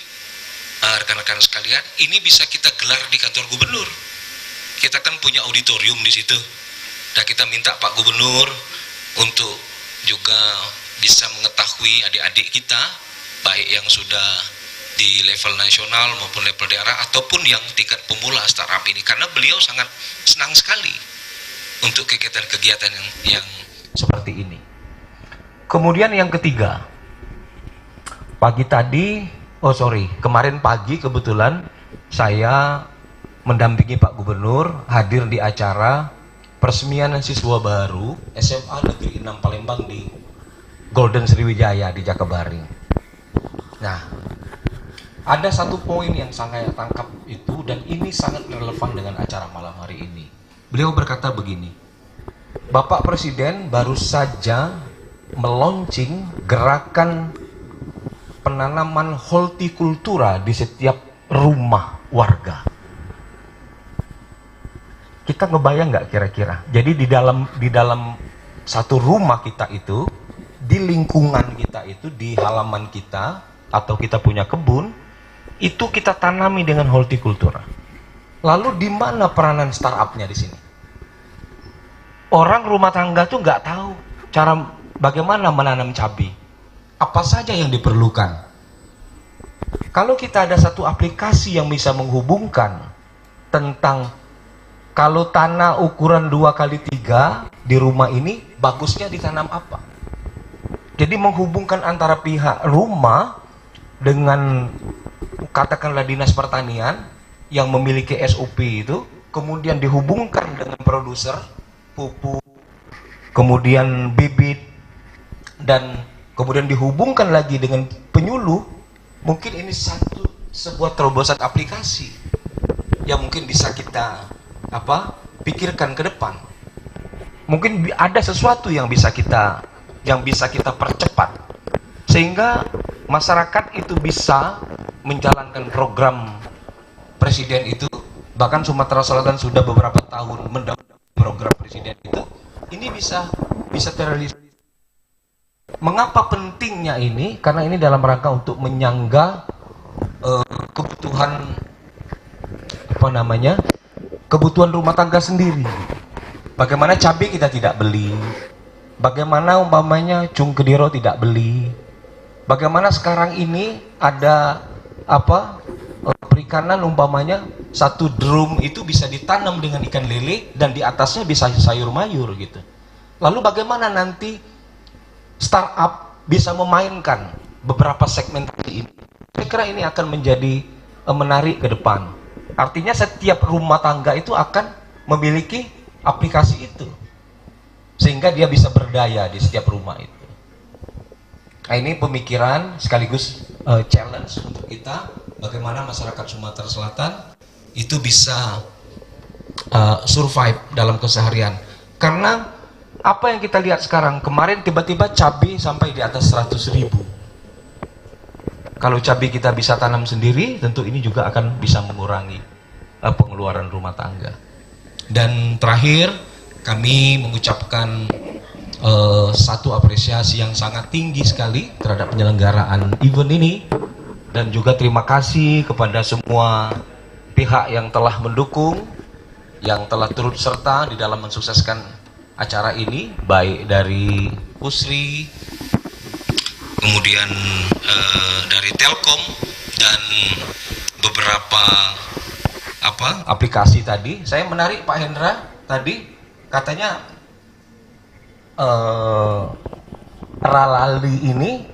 rekan-rekan sekalian, ini bisa kita gelar di kantor gubernur. Kita kan punya auditorium di situ, dan kita minta Pak Gubernur untuk juga bisa mengetahui adik-adik kita, baik yang sudah di level nasional maupun level daerah, ataupun yang tingkat pemula startup ini, karena beliau sangat senang sekali untuk kegiatan-kegiatan yang seperti ini. Kemudian yang ketiga, kemarin pagi kebetulan saya mendampingi Pak Gubernur hadir di acara peresmian siswa baru SMA Negeri 6 Palembang di Golden Sriwijaya di Jakabaring. Nah, Ada satu poin yang saya tangkap itu, dan ini sangat relevan dengan acara malam hari ini. Beliau berkata begini, Bapak Presiden baru saja meluncing gerakan penanaman hortikultura di setiap rumah warga. Kita ngebayang nggak kira-kira? Jadi di dalam satu rumah kita itu, di lingkungan kita itu, di halaman kita, atau kita punya kebun, itu kita tanami dengan hortikultura. Lalu di mana peranan startupnya di sini? Orang rumah tangga tuh nggak tahu cara bagaimana menanam cabai. Apa saja yang diperlukan? Kalau kita ada satu aplikasi yang bisa menghubungkan tentang kalau tanah ukuran 2x3 di rumah ini bagusnya ditanam apa? Jadi menghubungkan antara pihak rumah dengan katakanlah dinas pertanian yang memiliki SOP itu, kemudian dihubungkan dengan produser pupuk, kemudian bibit, dan kemudian dihubungkan lagi dengan penyuluh. Mungkin ini sebuah terobosan aplikasi yang mungkin bisa kita pikirkan ke depan. Mungkin ada sesuatu yang bisa kita percepat sehingga masyarakat itu bisa menjalankan program presiden itu. Bahkan Sumatera Selatan sudah beberapa tahun mendahului program presiden itu. Ini bisa terrealisasi. Mengapa pentingnya ini? Karena ini dalam rangka untuk menyangga kebutuhan kebutuhan rumah tangga sendiri. Bagaimana cabai kita tidak beli, bagaimana umpamanya cung kediro tidak beli, bagaimana sekarang ini ada perikanan umpamanya satu drum itu bisa ditanam dengan ikan lele dan di atasnya bisa sayur mayur gitu. Lalu bagaimana nanti startup bisa memainkan beberapa segmentasi ini? Saya kira ini akan menjadi menarik ke depan. Artinya setiap rumah tangga itu akan memiliki aplikasi itu, sehingga dia bisa berdaya di setiap rumah itu. Nah, ini pemikiran sekaligus challenge untuk kita, bagaimana masyarakat Sumatera Selatan itu bisa survive dalam keseharian. Karena apa yang kita lihat sekarang, kemarin tiba-tiba cabai sampai di atas 100.000. Kalau cabai kita bisa tanam sendiri, tentu ini juga akan bisa mengurangi pengeluaran rumah tangga. Dan terakhir, kami mengucapkan satu apresiasi yang sangat tinggi sekali terhadap penyelenggaraan event ini, dan juga terima kasih kepada semua pihak yang telah mendukung, yang telah turut serta di dalam mensukseskan acara ini, baik dari Pusri, kemudian dari Telkom, dan beberapa aplikasi tadi. Saya menarik Pak Hendra tadi, katanya Ralali ini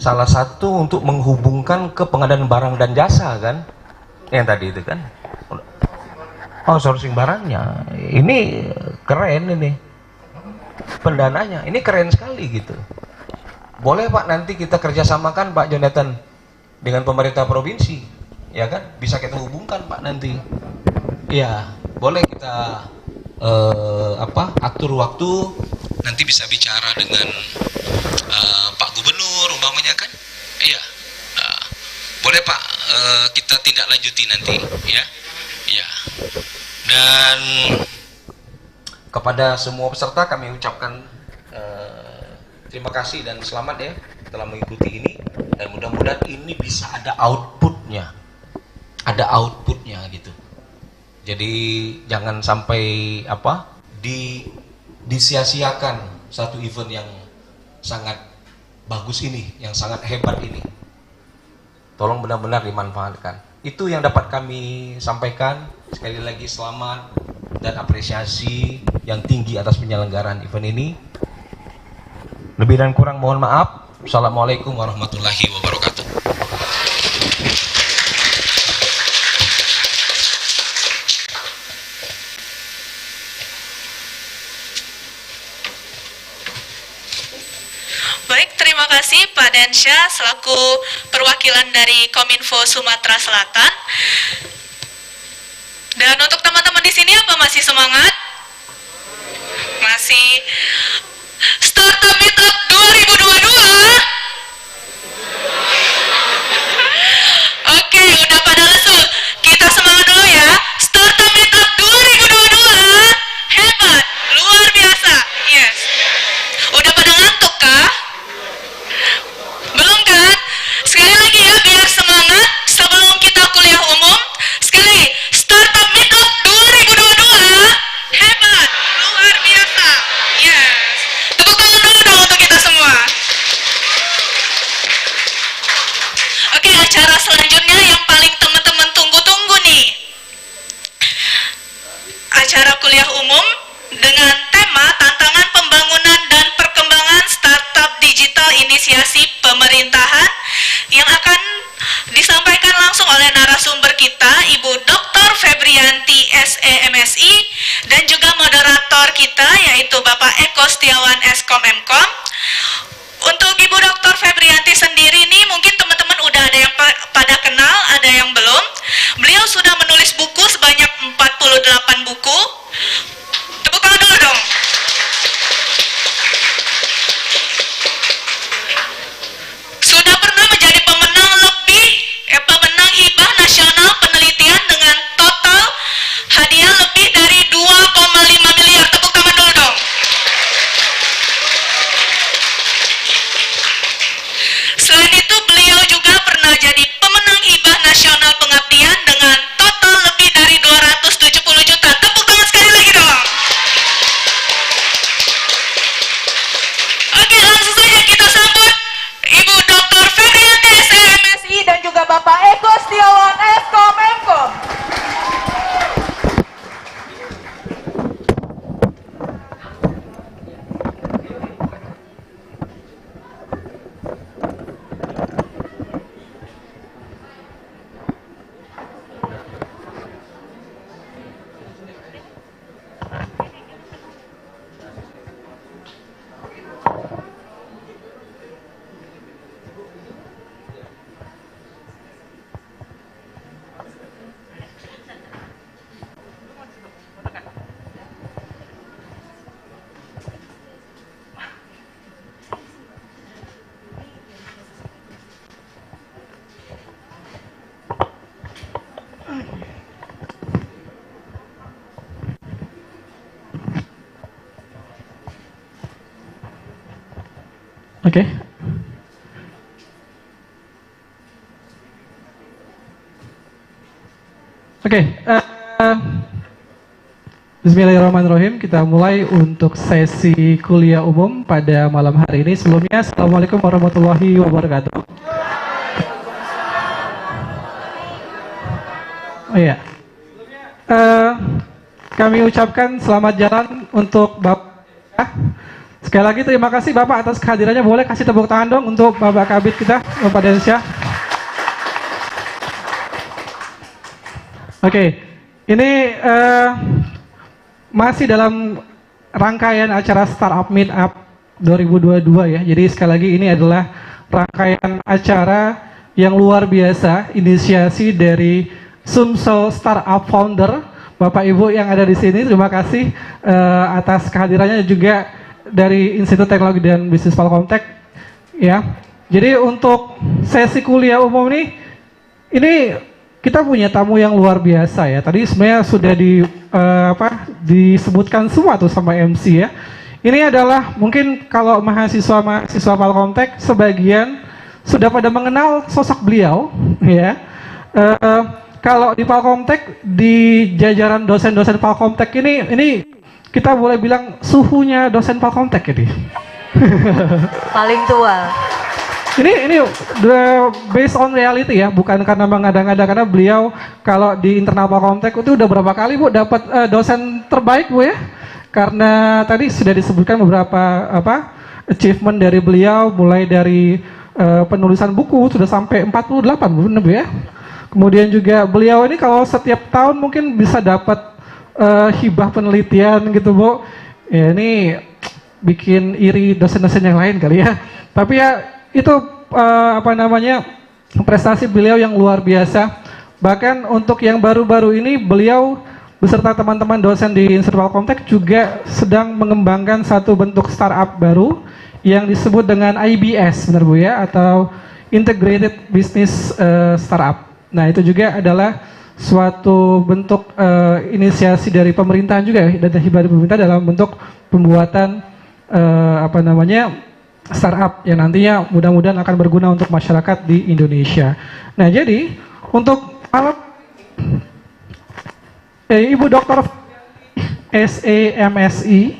salah satu untuk menghubungkan ke pengadaan barang dan jasa kan, yang tadi itu kan. Oh, sourcing barangnya ini keren, ini pendananya ini keren sekali gitu. Boleh Pak, nanti kita kerjasamakan Pak Jonathan dengan pemerintah provinsi, ya kan, bisa kita hubungkan Pak nanti. Ya, boleh kita atur waktu, nanti bisa bicara dengan Pak Gubernur umpamanya kan. Iya, boleh Pak, kita tindak lanjuti nanti, ya. Ya. Dan kepada semua peserta kami ucapkan terima kasih dan selamat ya telah mengikuti ini, dan mudah-mudahan ini bisa ada outputnya, gitu. Jadi jangan sampai disia-siakan satu event yang sangat bagus ini, yang sangat hebat ini. Tolong benar-benar dimanfaatkan. Itu yang dapat kami sampaikan. Sekali lagi selamat dan apresiasi yang tinggi atas penyelenggaraan event ini. Lebih dan kurang mohon maaf. Assalamualaikum warahmatullahi wabarakatuh. Baik, terima kasih Pak Densya selaku perwakilan dari Kominfo Sumatera Selatan. Dan untuk teman-teman di sini apa masih semangat? Masih. Startup Meetup 2022. Oke, udah pada lesu. Kita semangat dulu ya. Startup Meetup 2022. Hebat, luar biasa. Yes. Udah pada ngantuk kah? Belum kan? Sekali lagi ya biar semangat sebelum kita kuliah umum. Sekali, Startup Meetup 2022. Hebat, luar biasa. Yes. Tepuk tangan dulu dong untuk kita semua. Oke, acara selanjutnya yang paling teman-teman tunggu-tunggu nih. Acara kuliah umum dengan tema tantangan pembangunan dan perkembangan startup digital inisiasi pemerintahan yang akan disampaikan langsung oleh narasumber kita Ibu Dr. Febrianti SEMSI dan juga moderator kita yaitu Bapak Eko Setiawan Eskom Mkom. Untuk Ibu Dr. Febrianti sendiri nih mungkin teman-teman udah ada yang pada kenal, ada yang belum. Beliau sudah menulis buku sebanyak 48 buku. Tepuk tangan dulu dong. Sudah pernah menjadi pemenang hibah nasional penelitian dengan total hadiah lebih dari 2,5 miliar. Tepuk tangan dulu dong. Selain itu beliau juga pernah jadi pemenang hibah nasional pengabdian dengan total lebih dari 270 juta. Tepuk tangan sekali lagi dong. Oke, langsung saja kita sambut Ibu Dr. Febrianti SEMSI dan juga Bapak Eko Setiawan Eskom Mkom. Oke. Bismillahirrahmanirrahim. Kita mulai untuk sesi kuliah umum pada malam hari ini. Sebelumnya, Assalamualaikum warahmatullahi wabarakatuh. Oh iya. Kami ucapkan selamat jalan untuk Bapak. Sekali lagi terima kasih Bapak atas kehadirannya. Boleh kasih tepuk tangan dong untuk Bapak Kabid kita, Bapak Densya. Oke, ini masih dalam rangkaian acara Startup Meetup 2022 ya. Jadi sekali lagi ini adalah rangkaian acara yang luar biasa, inisiasi dari Sumsel Startup Founder, Bapak Ibu yang ada di sini. Terima kasih atas kehadirannya juga dari Institut Teknologi dan Bisnis Palkomtek ya. Jadi untuk sesi kuliah umum ini kita punya tamu yang luar biasa ya. Tadi sebenarnya sudah disebutkan semua tuh sama MC ya. Ini adalah mungkin kalau mahasiswa Palkomtek sebagian sudah pada mengenal sosok beliau ya. Kalau di Palkomtek, di jajaran dosen-dosen Palkomtek ini kita boleh bilang suhunya dosen Palkomtek ini. Paling tua. Ini based on reality ya, bukan karena mengada-ngada, karena beliau kalau di internal Palkomtek itu udah berapa kali Bu dapat dosen terbaik Bu ya. Karena tadi sudah disebutkan beberapa achievement dari beliau, mulai dari penulisan buku sudah sampai 48 Bu ya. Kemudian juga beliau ini kalau setiap tahun mungkin bisa dapat hibah penelitian gitu Bu. Ya ini bikin iri dosen-dosen yang lain kali ya. Tapi ya itu prestasi beliau yang luar biasa. Bahkan untuk yang baru-baru ini beliau beserta teman-teman dosen di Institut Palkomtek juga sedang mengembangkan satu bentuk startup baru yang disebut dengan IBS, benar Bu ya, atau Integrated Business Startup. Nah, itu juga adalah suatu bentuk inisiasi dari pemerintahan juga ya, dan hibah dari pemerintah dalam bentuk pembuatan startup yang nantinya mudah-mudahan akan berguna untuk masyarakat di Indonesia. Nah, jadi untuk Ibu Dr. SAMSI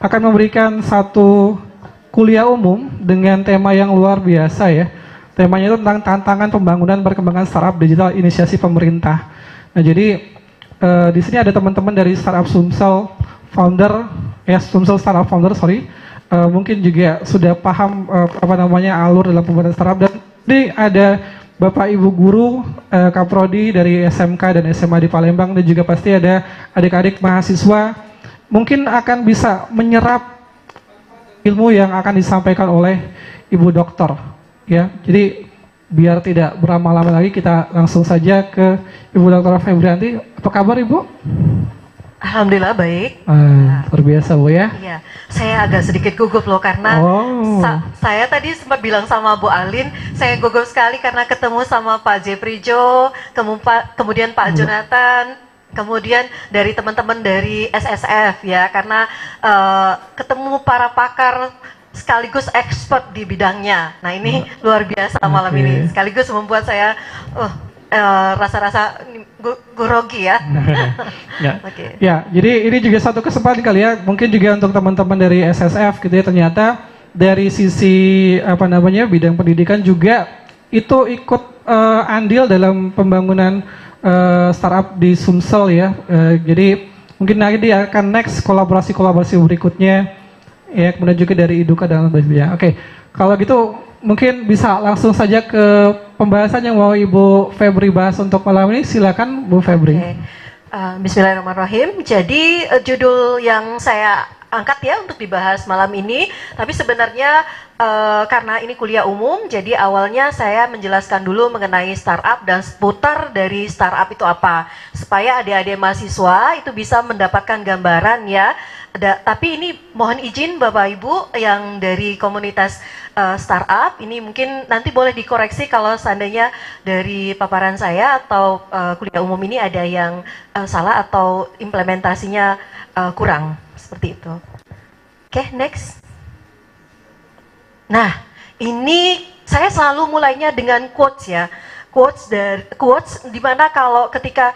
akan memberikan satu kuliah umum dengan tema yang luar biasa ya. Temanya itu tentang tantangan pembangunan perkembangan startup digital inisiasi pemerintah. Nah, jadi di sini ada teman-teman dari startup Sumsel Sumsel Startup Founder, mungkin juga sudah paham alur dalam pembuatan startup, dan ini ada Bapak Ibu guru Kaprodi dari SMK dan SMA di Palembang, dan juga pasti ada adik-adik mahasiswa mungkin akan bisa menyerap ilmu yang akan disampaikan oleh Ibu Dokter ya. Jadi biar tidak berlama-lama lagi, kita langsung saja ke Ibu Dr. Febrianti. Apa kabar Ibu? Alhamdulillah baik. Luar biasa Bu ya. Iya, saya agak sedikit gugup loh karena saya tadi sempat bilang sama Bu Alin, saya gugup sekali karena ketemu sama Pak Jeffrey Jo, kemudian Pak Jonathan, kemudian dari teman-teman dari SSF ya, karena ketemu para pakar sekaligus expert di bidangnya. Nah, ini luar biasa malam ini, sekaligus membuat saya rasa-rasa grogi ya. Ya, jadi ini juga satu kesempatan kali ya, mungkin juga untuk teman-teman dari SSF gitu ya, ternyata dari sisi bidang pendidikan juga itu ikut andil dalam pembangunan startup di Sumsel ya. Jadi mungkin nanti akan next kolaborasi berikutnya ya, kemudian juga dari Iduka dan sebagainya. Oke, kalau gitu mungkin bisa langsung saja ke pembahasan yang mau Ibu Febri bahas untuk malam ini. Silakan Bu Febri. Bismillahirrahmanirrahim. Jadi judul yang saya angkat ya untuk dibahas malam ini, tapi sebenarnya karena ini kuliah umum, jadi awalnya saya menjelaskan dulu mengenai startup dan seputar dari startup itu apa, supaya adik-adik mahasiswa itu bisa mendapatkan gambaran ya. Tapi ini mohon izin Bapak Ibu yang dari komunitas startup, ini mungkin nanti boleh dikoreksi kalau seandainya dari paparan saya atau kuliah umum ini ada yang salah atau implementasinya kurang, seperti itu. Oke, next. Nah, ini saya selalu mulainya dengan quotes ya. Quotes dimana kalau ketika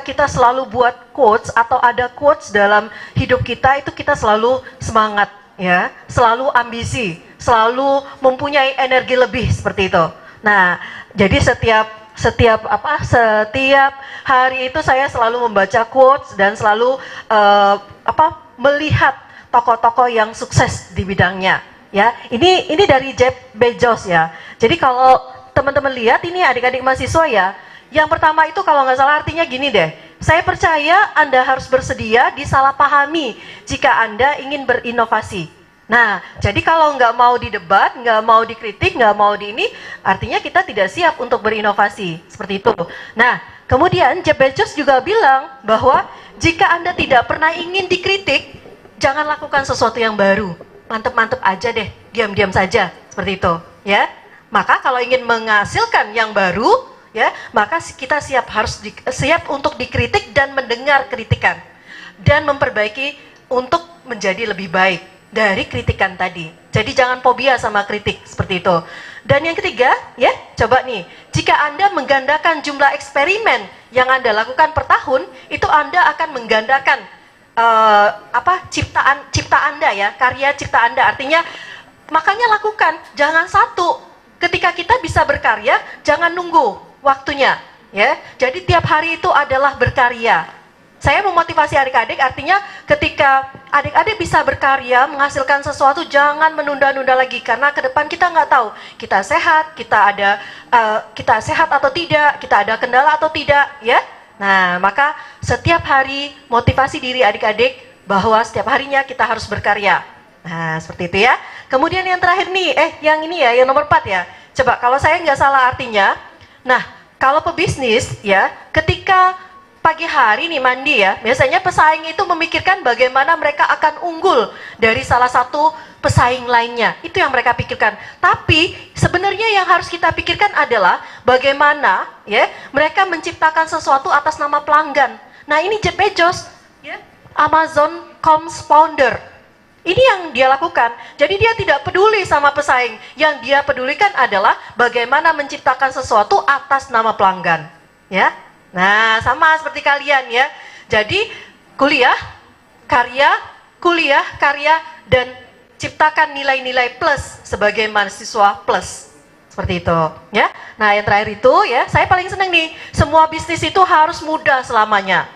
kita selalu buat quotes atau ada quotes dalam hidup kita, itu kita selalu semangat ya, selalu ambisi, selalu mempunyai energi lebih seperti itu. Nah, jadi setiap hari itu saya selalu membaca quotes dan selalu melihat tokoh-tokoh yang sukses di bidangnya ya. Ini dari Jeff Bezos ya. Jadi kalau teman-teman lihat ini adik-adik mahasiswa ya, yang pertama itu kalau nggak salah artinya gini deh, saya percaya Anda harus bersedia disalahpahami jika Anda ingin berinovasi. Nah, jadi kalau nggak mau didebat, nggak mau dikritik, nggak mau di ini, artinya kita tidak siap untuk berinovasi, seperti itu. Nah, kemudian Jeff Bezos juga bilang bahwa jika Anda tidak pernah ingin dikritik, jangan lakukan sesuatu yang baru, mantep-mantep aja deh, diam-diam saja, seperti itu, ya. Maka kalau ingin menghasilkan yang baru, ya, maka kita siap untuk dikritik dan mendengar kritikan dan memperbaiki untuk menjadi lebih baik dari kritikan tadi. Jadi jangan fobia sama kritik seperti itu. Dan yang ketiga, ya, coba nih, jika Anda menggandakan jumlah eksperimen yang Anda lakukan per tahun, itu Anda akan menggandakan cipta Anda ya, karya cipta Anda. Artinya makanya lakukan, jangan satu. Ketika kita bisa berkarya, jangan nunggu waktunya, ya. Jadi tiap hari itu adalah berkarya. Saya memotivasi adik-adik, artinya ketika adik-adik bisa berkarya, menghasilkan sesuatu, jangan menunda-nunda lagi, karena ke depan kita nggak tahu kita sehat, kita sehat atau tidak, kita ada kendala atau tidak, ya. Nah, maka setiap hari motivasi diri adik-adik bahwa setiap harinya kita harus berkarya. Nah, seperti itu ya. Kemudian yang terakhir nih, yang ini ya, yang nomor 4 ya. Coba kalau saya nggak salah artinya, nah kalau pebisnis ya, ketika pagi hari nih mandi ya, biasanya pesaing itu memikirkan bagaimana mereka akan unggul dari salah satu pesaing lainnya. Itu yang mereka pikirkan. Tapi sebenarnya yang harus kita pikirkan adalah bagaimana ya mereka menciptakan sesuatu atas nama pelanggan. Nah ini Jeff Bezos, ya, Amazon founder. Ini yang dia lakukan. Jadi dia tidak peduli sama pesaing. Yang dia pedulikan adalah bagaimana menciptakan sesuatu atas nama pelanggan. Ya. Nah, sama seperti kalian ya. Jadi kuliah, karya, dan ciptakan nilai-nilai plus sebagai mahasiswa plus. Seperti itu, ya. Nah, yang terakhir itu ya, saya paling senang nih. Semua bisnis itu harus mudah selamanya.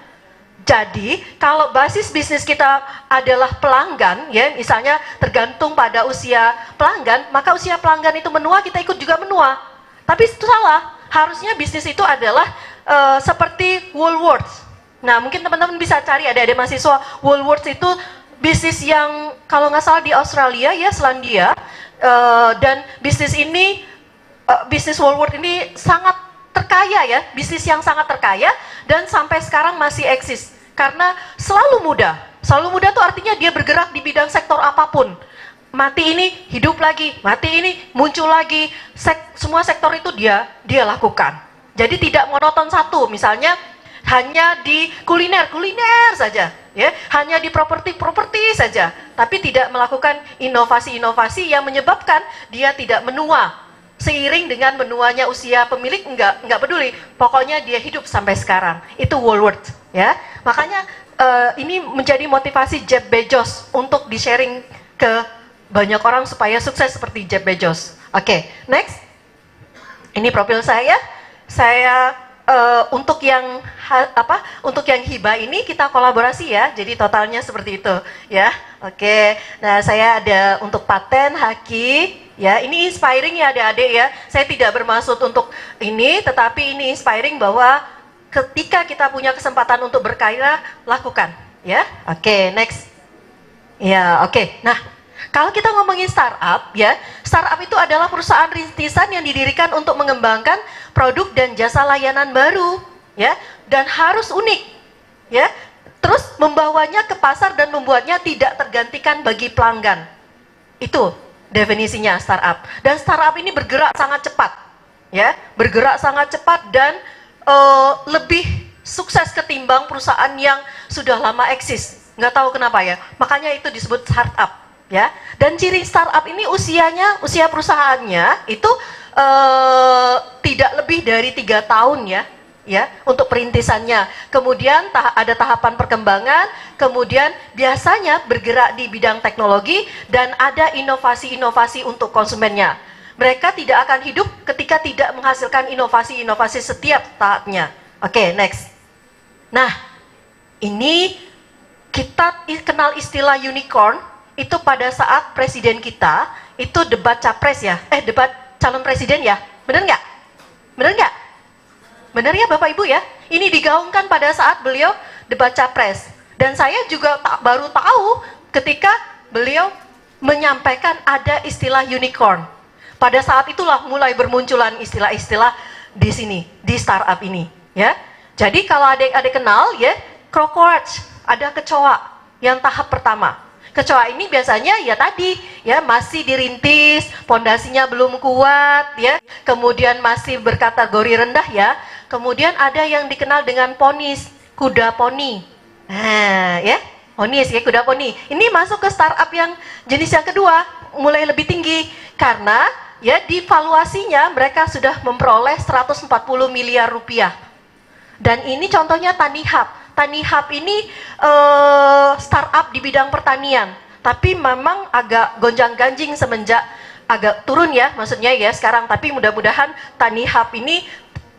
Jadi, kalau basis bisnis kita adalah pelanggan, ya, misalnya tergantung pada usia pelanggan, maka usia pelanggan itu menua, kita ikut juga menua. Tapi itu salah. Harusnya bisnis itu adalah seperti Woolworths. Nah, mungkin teman-teman bisa cari adik-adik mahasiswa. Woolworths itu bisnis yang kalau nggak salah di Australia, ya, Selandia. Dan bisnis ini, bisnis Woolworths ini sangat terkaya ya, bisnis yang sangat terkaya dan sampai sekarang masih eksis. Karena selalu muda. Selalu muda tuh artinya dia bergerak di bidang sektor apapun. Mati ini, hidup lagi. Mati ini, muncul lagi. Semua sektor itu dia lakukan. Jadi tidak monoton satu. Misalnya hanya di kuliner saja. Ya, hanya di properti saja. Tapi tidak melakukan inovasi-inovasi yang menyebabkan dia tidak menua. Seiring dengan menuanya usia pemilik, enggak peduli. Pokoknya dia hidup sampai sekarang. Itu Woolworths. Ya, makanya ini menjadi motivasi Jeff Bezos untuk di-sharing ke banyak orang supaya sukses seperti Jeff Bezos. Oke, next. Ini profil saya. Saya untuk yang untuk yang hibah ini kita kolaborasi ya. Jadi totalnya seperti itu, ya. Oke. Nah, saya ada untuk paten, haki, ya. Ini inspiring ya adik-adik ya. Saya tidak bermaksud untuk ini, tetapi ini inspiring bahwa ketika kita punya kesempatan untuk berkarya, lakukan, ya. Oke, next. Ya, oke. Nah, kalau kita ngomongin startup, ya, startup itu adalah perusahaan rintisan yang didirikan untuk mengembangkan produk dan jasa layanan baru, ya, dan harus unik, ya. Terus membawanya ke pasar dan membuatnya tidak tergantikan bagi pelanggan. Itu definisinya startup. Dan startup ini bergerak sangat cepat, ya, bergerak sangat cepat dan lebih sukses ketimbang perusahaan yang sudah lama eksis. Nggak tahu kenapa ya. Makanya itu disebut startup, ya. Dan ciri startup ini usia perusahaannya itu tidak lebih dari 3 tahun ya, untuk perintisannya. Kemudian ada tahapan perkembangan, kemudian biasanya bergerak di bidang teknologi dan ada inovasi-inovasi untuk konsumennya. Mereka tidak akan hidup ketika tidak menghasilkan inovasi-inovasi setiap saatnya. Oke, next. Nah, ini kita kenal istilah unicorn itu pada saat presiden kita itu debat capres ya, debat calon presiden ya, bener nggak? Bener nggak? Bener ya Bapak Ibu ya? Ini digaungkan pada saat beliau debat capres. Dan saya juga baru tahu ketika beliau menyampaikan ada istilah unicorn. Pada saat itulah mulai bermunculan istilah-istilah di sini, di startup ini, ya. Jadi kalau adik-adik kenal, ya, crowdworks, ada kecoa yang tahap pertama. Kecoa ini biasanya ya tadi, ya, masih dirintis, pondasinya belum kuat, ya. Kemudian masih berkategori rendah, ya. Kemudian ada yang dikenal dengan ponis, kuda poni. Nah, ya, ponis ya, kuda poni. Ini masuk ke startup yang jenis yang kedua, mulai lebih tinggi karena ya, di valuasinya mereka sudah memperoleh 140 miliar rupiah. Dan ini contohnya Tanihub. Tanihub ini startup di bidang pertanian. Tapi memang agak gonjang-ganjing semenjak agak turun ya, maksudnya ya sekarang. Tapi mudah-mudahan Tanihub ini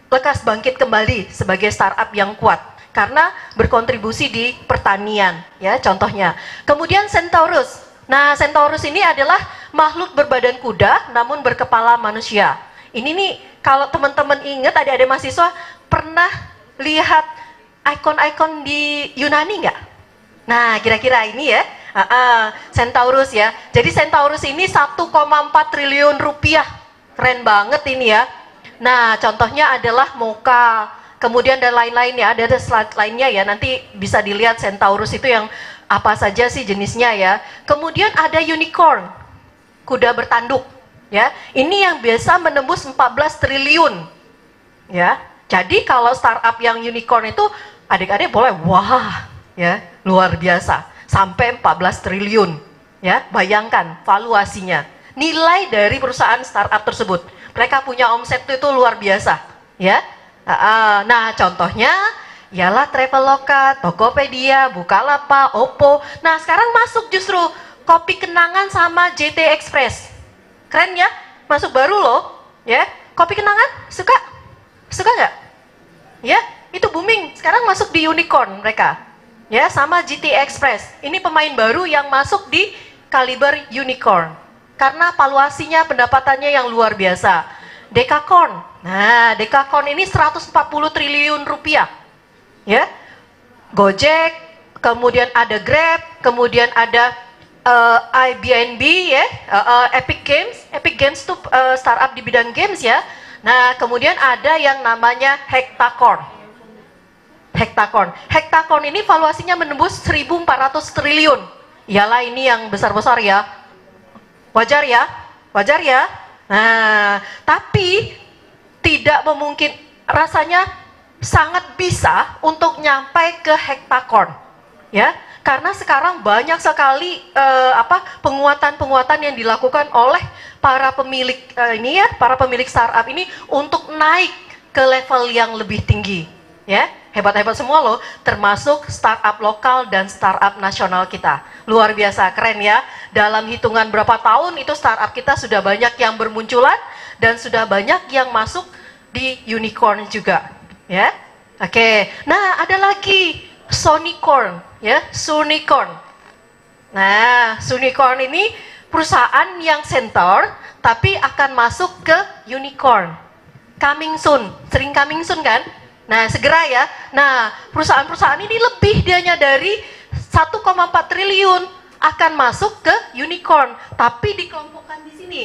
lekas bangkit kembali sebagai startup yang kuat. Karena berkontribusi di pertanian, ya contohnya. Kemudian Centaurus. Nah, Centaurus ini adalah makhluk berbadan kuda namun berkepala manusia. Ini nih kalau teman-teman ingat adik-adik mahasiswa pernah lihat ikon-ikon di Yunani nggak? Nah, kira-kira ini ya, Centaurus ya. Jadi Centaurus ini 1,4 triliun rupiah. Keren banget ini ya. Nah, contohnya adalah Mocha, kemudian dan lain-lain ya. Ada slide lainnya ya, nanti bisa dilihat Centaurus itu yang apa saja sih jenisnya ya. Kemudian ada unicorn, kuda bertanduk ya. Ini yang biasa menembus 14 triliun ya. Jadi kalau startup yang unicorn itu adik-adik boleh wah ya, luar biasa sampai 14 triliun ya. Bayangkan valuasinya, nilai dari perusahaan startup tersebut. Mereka punya omset itu luar biasa ya. Nah, contohnya ialah Traveloka, Tokopedia, Bukalapak, Oppo. Nah, sekarang masuk justru Kopi Kenangan sama JT Express. Keren ya? Masuk baru loh, ya. Kopi Kenangan suka? Suka nggak? Ya, itu booming. Sekarang masuk di unicorn mereka. Ya, sama GT Express. Ini pemain baru yang masuk di kaliber unicorn. Karena valuasinya, pendapatannya yang luar biasa. Dekakorn. Nah, Dekakorn ini 140 triliun rupiah. Ya. Gojek, kemudian ada Grab, kemudian ada Airbnb ya, Epic Games itu startup di bidang games ya. Nah, kemudian ada yang namanya Hektakorn. Hektakorn ini valuasinya menembus 1.400 triliun. Iyalah ini yang besar-besar ya. Wajar ya. Nah, tapi tidak memungkin, rasanya sangat bisa untuk nyampai ke Hektakorn, ya. Karena sekarang banyak sekali penguatan-penguatan yang dilakukan oleh para pemilik para pemilik startup ini untuk naik ke level yang lebih tinggi, ya. Hebat-hebat semua loh, termasuk startup lokal dan startup nasional kita. Luar biasa, keren ya. Dalam hitungan berapa tahun itu startup kita sudah banyak yang bermunculan dan sudah banyak yang masuk di unicorn juga, ya. Oke. Nah, ada lagi Sunicorn, ya, Sunicorn. Nah, Sunicorn ini perusahaan yang centaur tapi akan masuk ke unicorn. Coming soon, sering coming soon kan? Nah, segera ya. Nah, perusahaan-perusahaan ini lebih dianya dari 1,4 triliun akan masuk ke unicorn, tapi dikelompokkan di sini.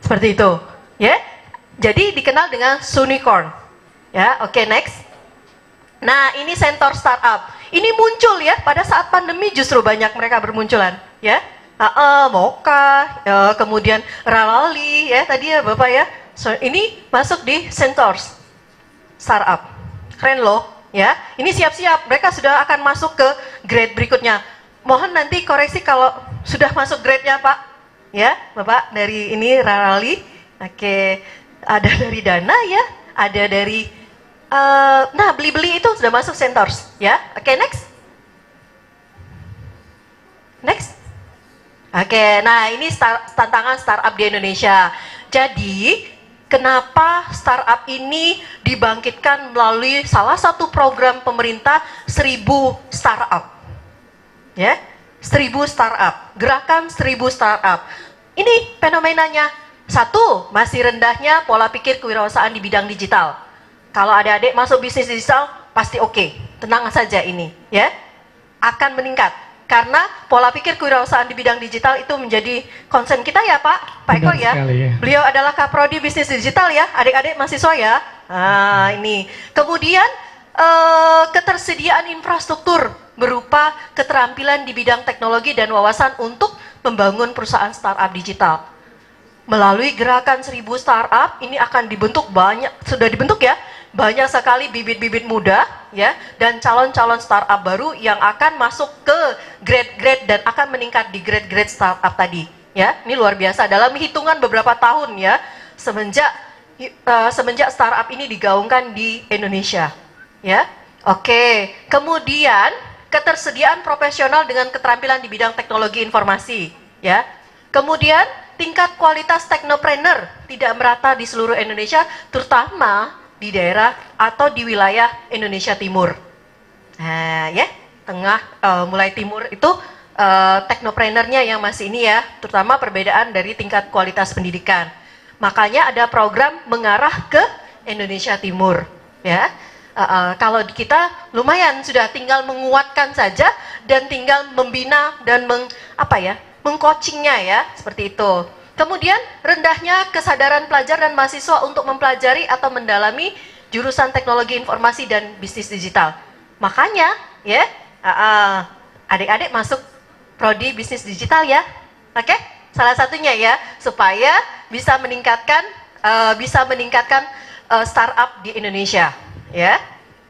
Seperti itu, ya. Jadi dikenal dengan Sunicorn. Ya, oke, next. Nah, ini Centaur Startup. Ini muncul ya pada saat pandemi, justru banyak mereka bermunculan, ya. Mocha, kemudian Ralali, ya tadi ya Bapak ya. So, ini masuk di Centaur Startup. Keren loh, ya. Ini siap-siap, mereka sudah akan masuk ke grade berikutnya. Mohon nanti koreksi kalau sudah masuk grade-nya, Pak. Ya, Bapak dari ini Ralali. Oke, ada dari Dana ya, ada dari nah, beli-beli itu sudah masuk Centaurs, ya. Oke, next. Next. Oke, nah ini tantangan startup di Indonesia. Jadi, kenapa startup ini dibangkitkan melalui salah satu program pemerintah 1000 startup? Ya, 1000 startup, gerakan 1000 startup. Ini fenomenanya. Satu, masih rendahnya pola pikir kewirausahaan di bidang digital. Kalau adik-adik masuk bisnis digital, pasti oke. Tenang saja ini, ya. Akan meningkat. Karena pola pikir kewirausahaan di bidang digital itu menjadi concern kita ya Pak Eko ya. Beliau adalah Kaprodi Bisnis Digital ya, adik-adik mahasiswa ya. Nah ini. Kemudian ketersediaan infrastruktur berupa keterampilan di bidang teknologi dan wawasan untuk membangun perusahaan startup digital. Melalui gerakan 1000 startup ini akan dibentuk sudah dibentuk ya, banyak sekali bibit-bibit muda ya dan calon-calon startup baru yang akan masuk ke grade-grade dan akan meningkat di grade-grade startup tadi ya. Ini luar biasa dalam hitungan beberapa tahun ya semenjak startup ini digaungkan di Indonesia ya. Oke, kemudian ketersediaan profesional dengan keterampilan di bidang teknologi informasi ya. Kemudian tingkat kualitas teknopreneur tidak merata di seluruh Indonesia, terutama di daerah atau di wilayah Indonesia Timur. Nah, ya, tengah mulai timur itu teknopreneurnya yang masih ini ya, terutama perbedaan dari tingkat kualitas pendidikan. Makanya ada program mengarah ke Indonesia Timur, ya. Kalau kita lumayan sudah tinggal menguatkan saja dan tinggal membina dan mengcoachingnya ya, seperti itu. Kemudian rendahnya kesadaran pelajar dan mahasiswa untuk mempelajari atau mendalami jurusan teknologi informasi dan bisnis digital. Makanya ya, adik-adik masuk prodi bisnis digital ya. Oke? Salah satunya ya, supaya bisa meningkatkan startup di Indonesia ya.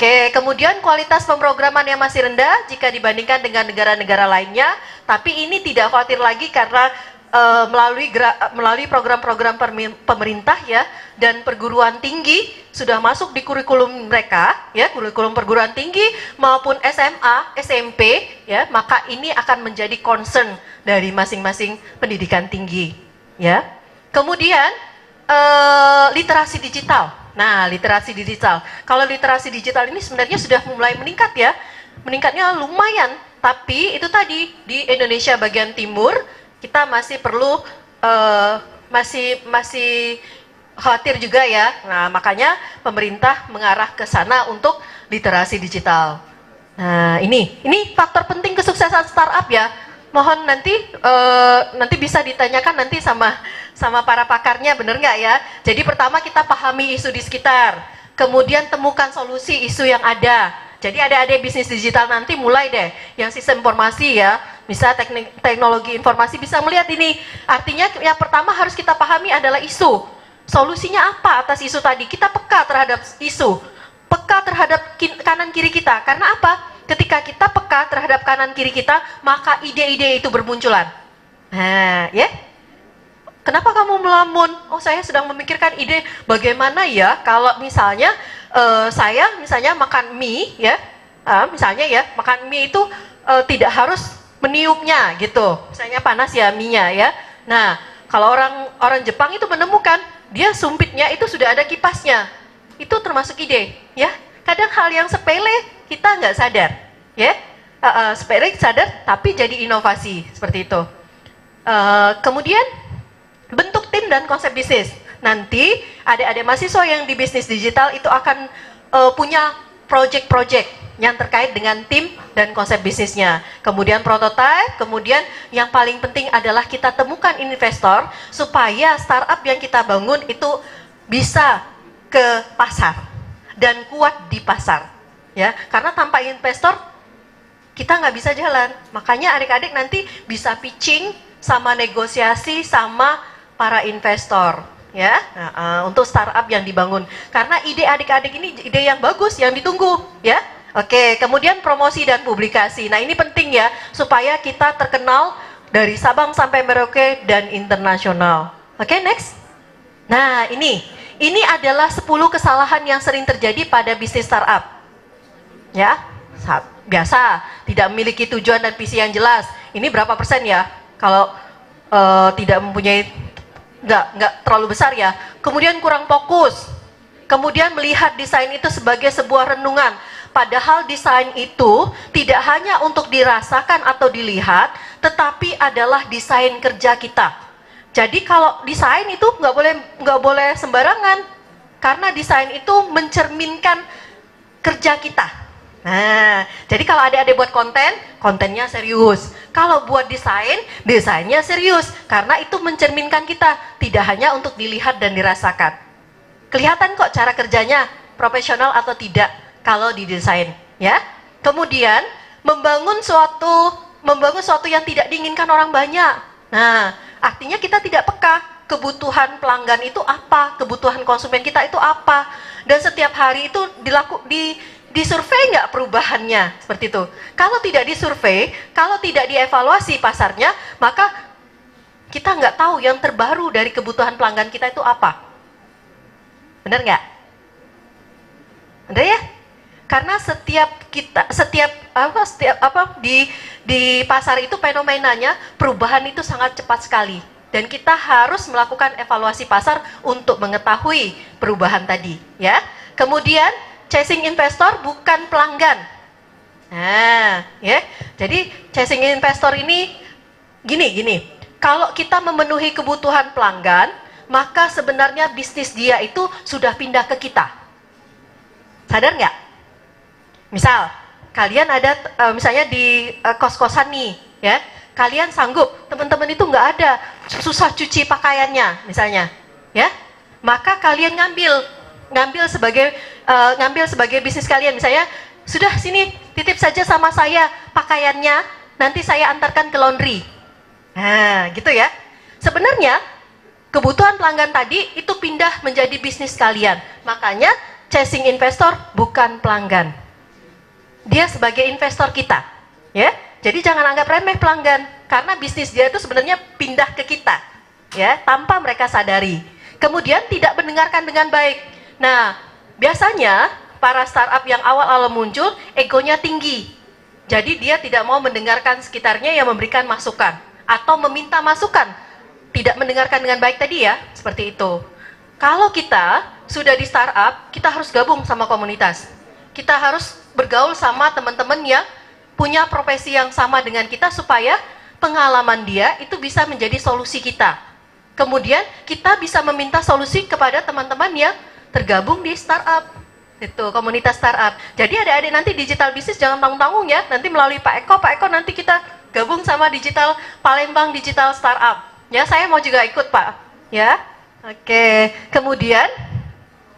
Oke, kemudian kualitas pemrograman yang masih rendah jika dibandingkan dengan negara-negara lainnya, tapi ini tidak khawatir lagi karena melalui program-program pemerintah ya dan perguruan tinggi sudah masuk di kurikulum mereka ya, kurikulum perguruan tinggi maupun SMA, SMP ya, maka ini akan menjadi concern dari masing-masing pendidikan tinggi ya. Kemudian literasi digital. Nah, literasi digital. Kalau literasi digital ini sebenarnya sudah mulai meningkat ya. Meningkatnya lumayan, tapi itu tadi di Indonesia bagian timur kita masih perlu masih khawatir juga ya. Nah, makanya pemerintah mengarah ke sana untuk literasi digital. Nah, ini faktor penting kesuksesan startup ya. Mohon nanti bisa ditanyakan nanti sama para pakarnya, bener nggak ya? Jadi pertama kita pahami isu di sekitar, kemudian temukan solusi isu yang ada. Jadi adik-adik bisnis digital nanti mulai deh yang sistem informasi ya, bisa teknologi informasi bisa melihat ini. Artinya yang pertama harus kita pahami adalah isu. Solusinya apa atas isu tadi? Kita peka terhadap isu, peka terhadap kanan kiri kita. Karena apa? Ketika kita peka terhadap kanan kiri kita, maka ide-ide itu bermunculan. Nah, ya. Kenapa kamu melamun? Oh, saya sedang memikirkan ide bagaimana ya kalau misalnya saya misalnya makan mie ya, misalnya ya makan mie itu tidak harus meniupnya gitu. Misalnya panas ya mie-nya ya. Nah, kalau orang Jepang itu menemukan dia sumpitnya itu sudah ada kipasnya. Itu termasuk ide ya. Kadang hal yang sepele kita nggak sadar, ya, sepele sadar, tapi jadi inovasi seperti itu. Kemudian bentuk tim dan konsep bisnis. Nanti adik-adik mahasiswa yang di bisnis digital itu akan punya project-project yang terkait dengan tim dan konsep bisnisnya. Kemudian prototype, kemudian yang paling penting adalah kita temukan investor supaya startup yang kita bangun itu bisa ke pasar dan kuat di pasar. Ya, karena tanpa investor kita nggak bisa jalan. Makanya adik-adik nanti bisa pitching sama negosiasi sama para investor, ya, untuk startup yang dibangun. Karena ide adik-adik ini ide yang bagus, yang ditunggu, ya. Oke, kemudian promosi dan publikasi. Nah, ini penting ya, supaya kita terkenal dari Sabang sampai Merauke dan internasional. Oke, next. Nah, ini adalah 10 kesalahan yang sering terjadi pada bisnis startup. Ya, biasa tidak memiliki tujuan dan visi yang jelas. Ini berapa persen ya? Kalau tidak mempunyai, nggak terlalu besar ya. Kemudian kurang fokus. Kemudian melihat desain itu sebagai sebuah renungan. Padahal desain itu tidak hanya untuk dirasakan atau dilihat, tetapi adalah desain kerja kita. Jadi kalau desain itu nggak boleh sembarangan, karena desain itu mencerminkan kerja kita. Nah, jadi kalau adik-adik buat kontennya serius. Kalau buat desainnya serius. Karena itu mencerminkan kita, tidak hanya untuk dilihat dan dirasakan. Kelihatan kok cara kerjanya, profesional atau tidak kalau didesain, ya. Kemudian membangun suatu yang tidak diinginkan orang banyak. Nah, artinya kita tidak peka kebutuhan pelanggan itu apa, kebutuhan konsumen kita itu apa. Dan setiap hari itu disurvei nggak perubahannya, seperti itu. Kalau tidak disurvei, kalau tidak dievaluasi pasarnya, maka kita nggak tahu yang terbaru dari kebutuhan pelanggan kita itu apa. Benar nggak? Benar ya? Karena di pasar itu fenomenanya perubahan itu sangat cepat sekali, dan kita harus melakukan evaluasi pasar untuk mengetahui perubahan tadi, ya. Kemudian chasing investor bukan pelanggan. Nah, ya. Jadi chasing investor ini gini. Kalau kita memenuhi kebutuhan pelanggan, maka sebenarnya bisnis dia itu sudah pindah ke kita. Sadar nggak? Misal, kalian ada misalnya di kos-kosan nih, ya, kalian sanggup, teman-teman itu nggak ada, susah cuci pakaiannya, misalnya, ya, maka kalian ngambil sebagai bisnis kalian, misalnya, sudah sini titip saja sama saya pakaiannya, nanti saya antarkan ke laundry. Nah, gitu ya. Sebenarnya kebutuhan pelanggan tadi itu pindah menjadi bisnis kalian. Makanya chasing investor bukan pelanggan. Dia sebagai investor kita, ya. Jadi jangan anggap remeh pelanggan, karena bisnis dia itu sebenarnya pindah ke kita, ya, tanpa mereka sadari. Kemudian tidak mendengarkan dengan baik. Nah, biasanya para startup yang awal-awal muncul, egonya tinggi. Jadi dia tidak mau mendengarkan sekitarnya yang memberikan masukan atau meminta masukan. Tidak mendengarkan dengan baik tadi ya, seperti itu. Kalau kita sudah di startup, kita harus gabung sama komunitas. Kita harus bergaul sama teman-teman yang punya profesi yang sama dengan kita supaya pengalaman dia itu bisa menjadi solusi kita. Kemudian kita bisa meminta solusi kepada teman-teman yang tergabung di startup. Itu komunitas startup. Jadi adik-adik nanti digital bisnis jangan tanggung-tanggung ya. Nanti melalui Pak Eko nanti kita gabung sama digital Palembang Digital Startup. Ya, saya mau juga ikut Pak. Ya, oke. Kemudian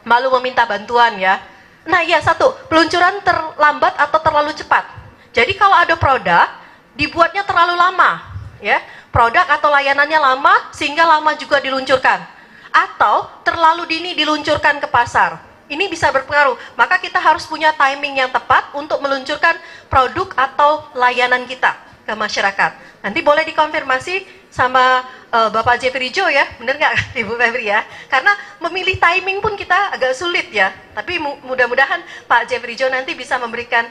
malu meminta bantuan ya. Nah iya, satu, peluncuran terlambat atau terlalu cepat. Jadi kalau ada produk, dibuatnya terlalu lama, ya. Produk atau layanannya lama, sehingga lama juga diluncurkan. Atau terlalu dini diluncurkan ke pasar. Ini bisa berpengaruh. Maka kita harus punya timing yang tepat untuk meluncurkan produk atau layanan kita ke masyarakat. Nanti boleh dikonfirmasi sama Bapak Jeffrey Jo ya, bener nggak Ibu Febri ya? Karena memilih timing pun kita agak sulit ya. Tapi mudah-mudahan Pak Jeffrey Jo nanti bisa memberikan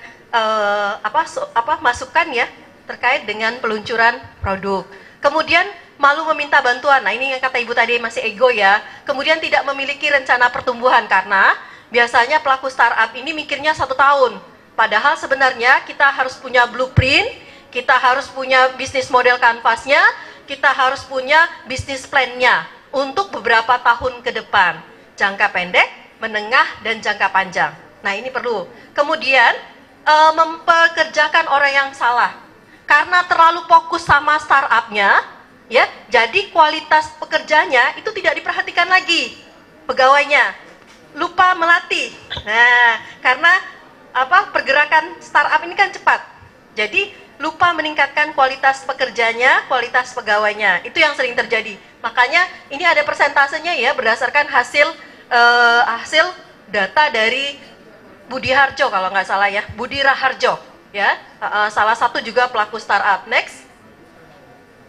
masukan ya terkait dengan peluncuran produk. Kemudian malu meminta bantuan. Nah ini yang kata Ibu tadi masih ego ya. Kemudian tidak memiliki rencana pertumbuhan karena biasanya pelaku startup ini mikirnya 1 tahun. Padahal sebenarnya kita harus punya blueprint, kita harus punya bisnis model kanvasnya, kita harus punya bisnis plan-nya untuk beberapa tahun ke depan. Jangka pendek, menengah, dan jangka panjang. Nah ini perlu. Kemudian mempekerjakan orang yang salah. Karena terlalu fokus sama startup-nya, ya, jadi kualitas pekerjanya itu tidak diperhatikan lagi pegawainya. Lupa melatih. Nah, karena pergerakan startup ini kan cepat. Jadi lupa meningkatkan kualitas pekerjanya, kualitas pegawainya. Itu yang sering terjadi. Makanya ini ada persentasenya ya berdasarkan hasil data dari Budi Harjo kalau nggak salah ya, Budi Raharjo ya, salah satu juga pelaku startup. Next.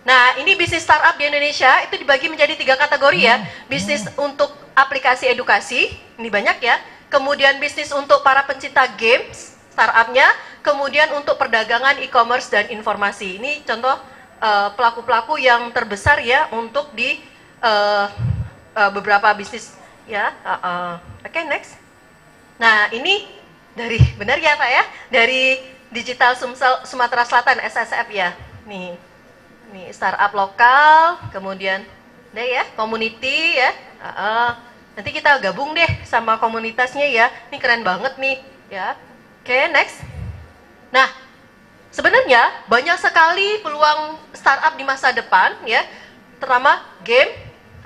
Nah ini bisnis startup di Indonesia itu dibagi menjadi 3 kategori ya. Bisnis untuk aplikasi edukasi, ini banyak ya. Kemudian bisnis untuk para pencinta games, startupnya. Kemudian untuk perdagangan e-commerce dan informasi. Ini contoh pelaku-pelaku yang terbesar ya untuk di beberapa bisnis ya. Oke, next. Nah ini dari benar ya Pak ya, dari Digital Sumsel Sumatera Selatan SSF ya. Nih startup lokal, kemudian deh ya community ya. Nanti kita gabung deh sama komunitasnya ya. Ini keren banget nih ya. Oke, next. Nah, sebenarnya banyak sekali peluang startup di masa depan ya, terutama game,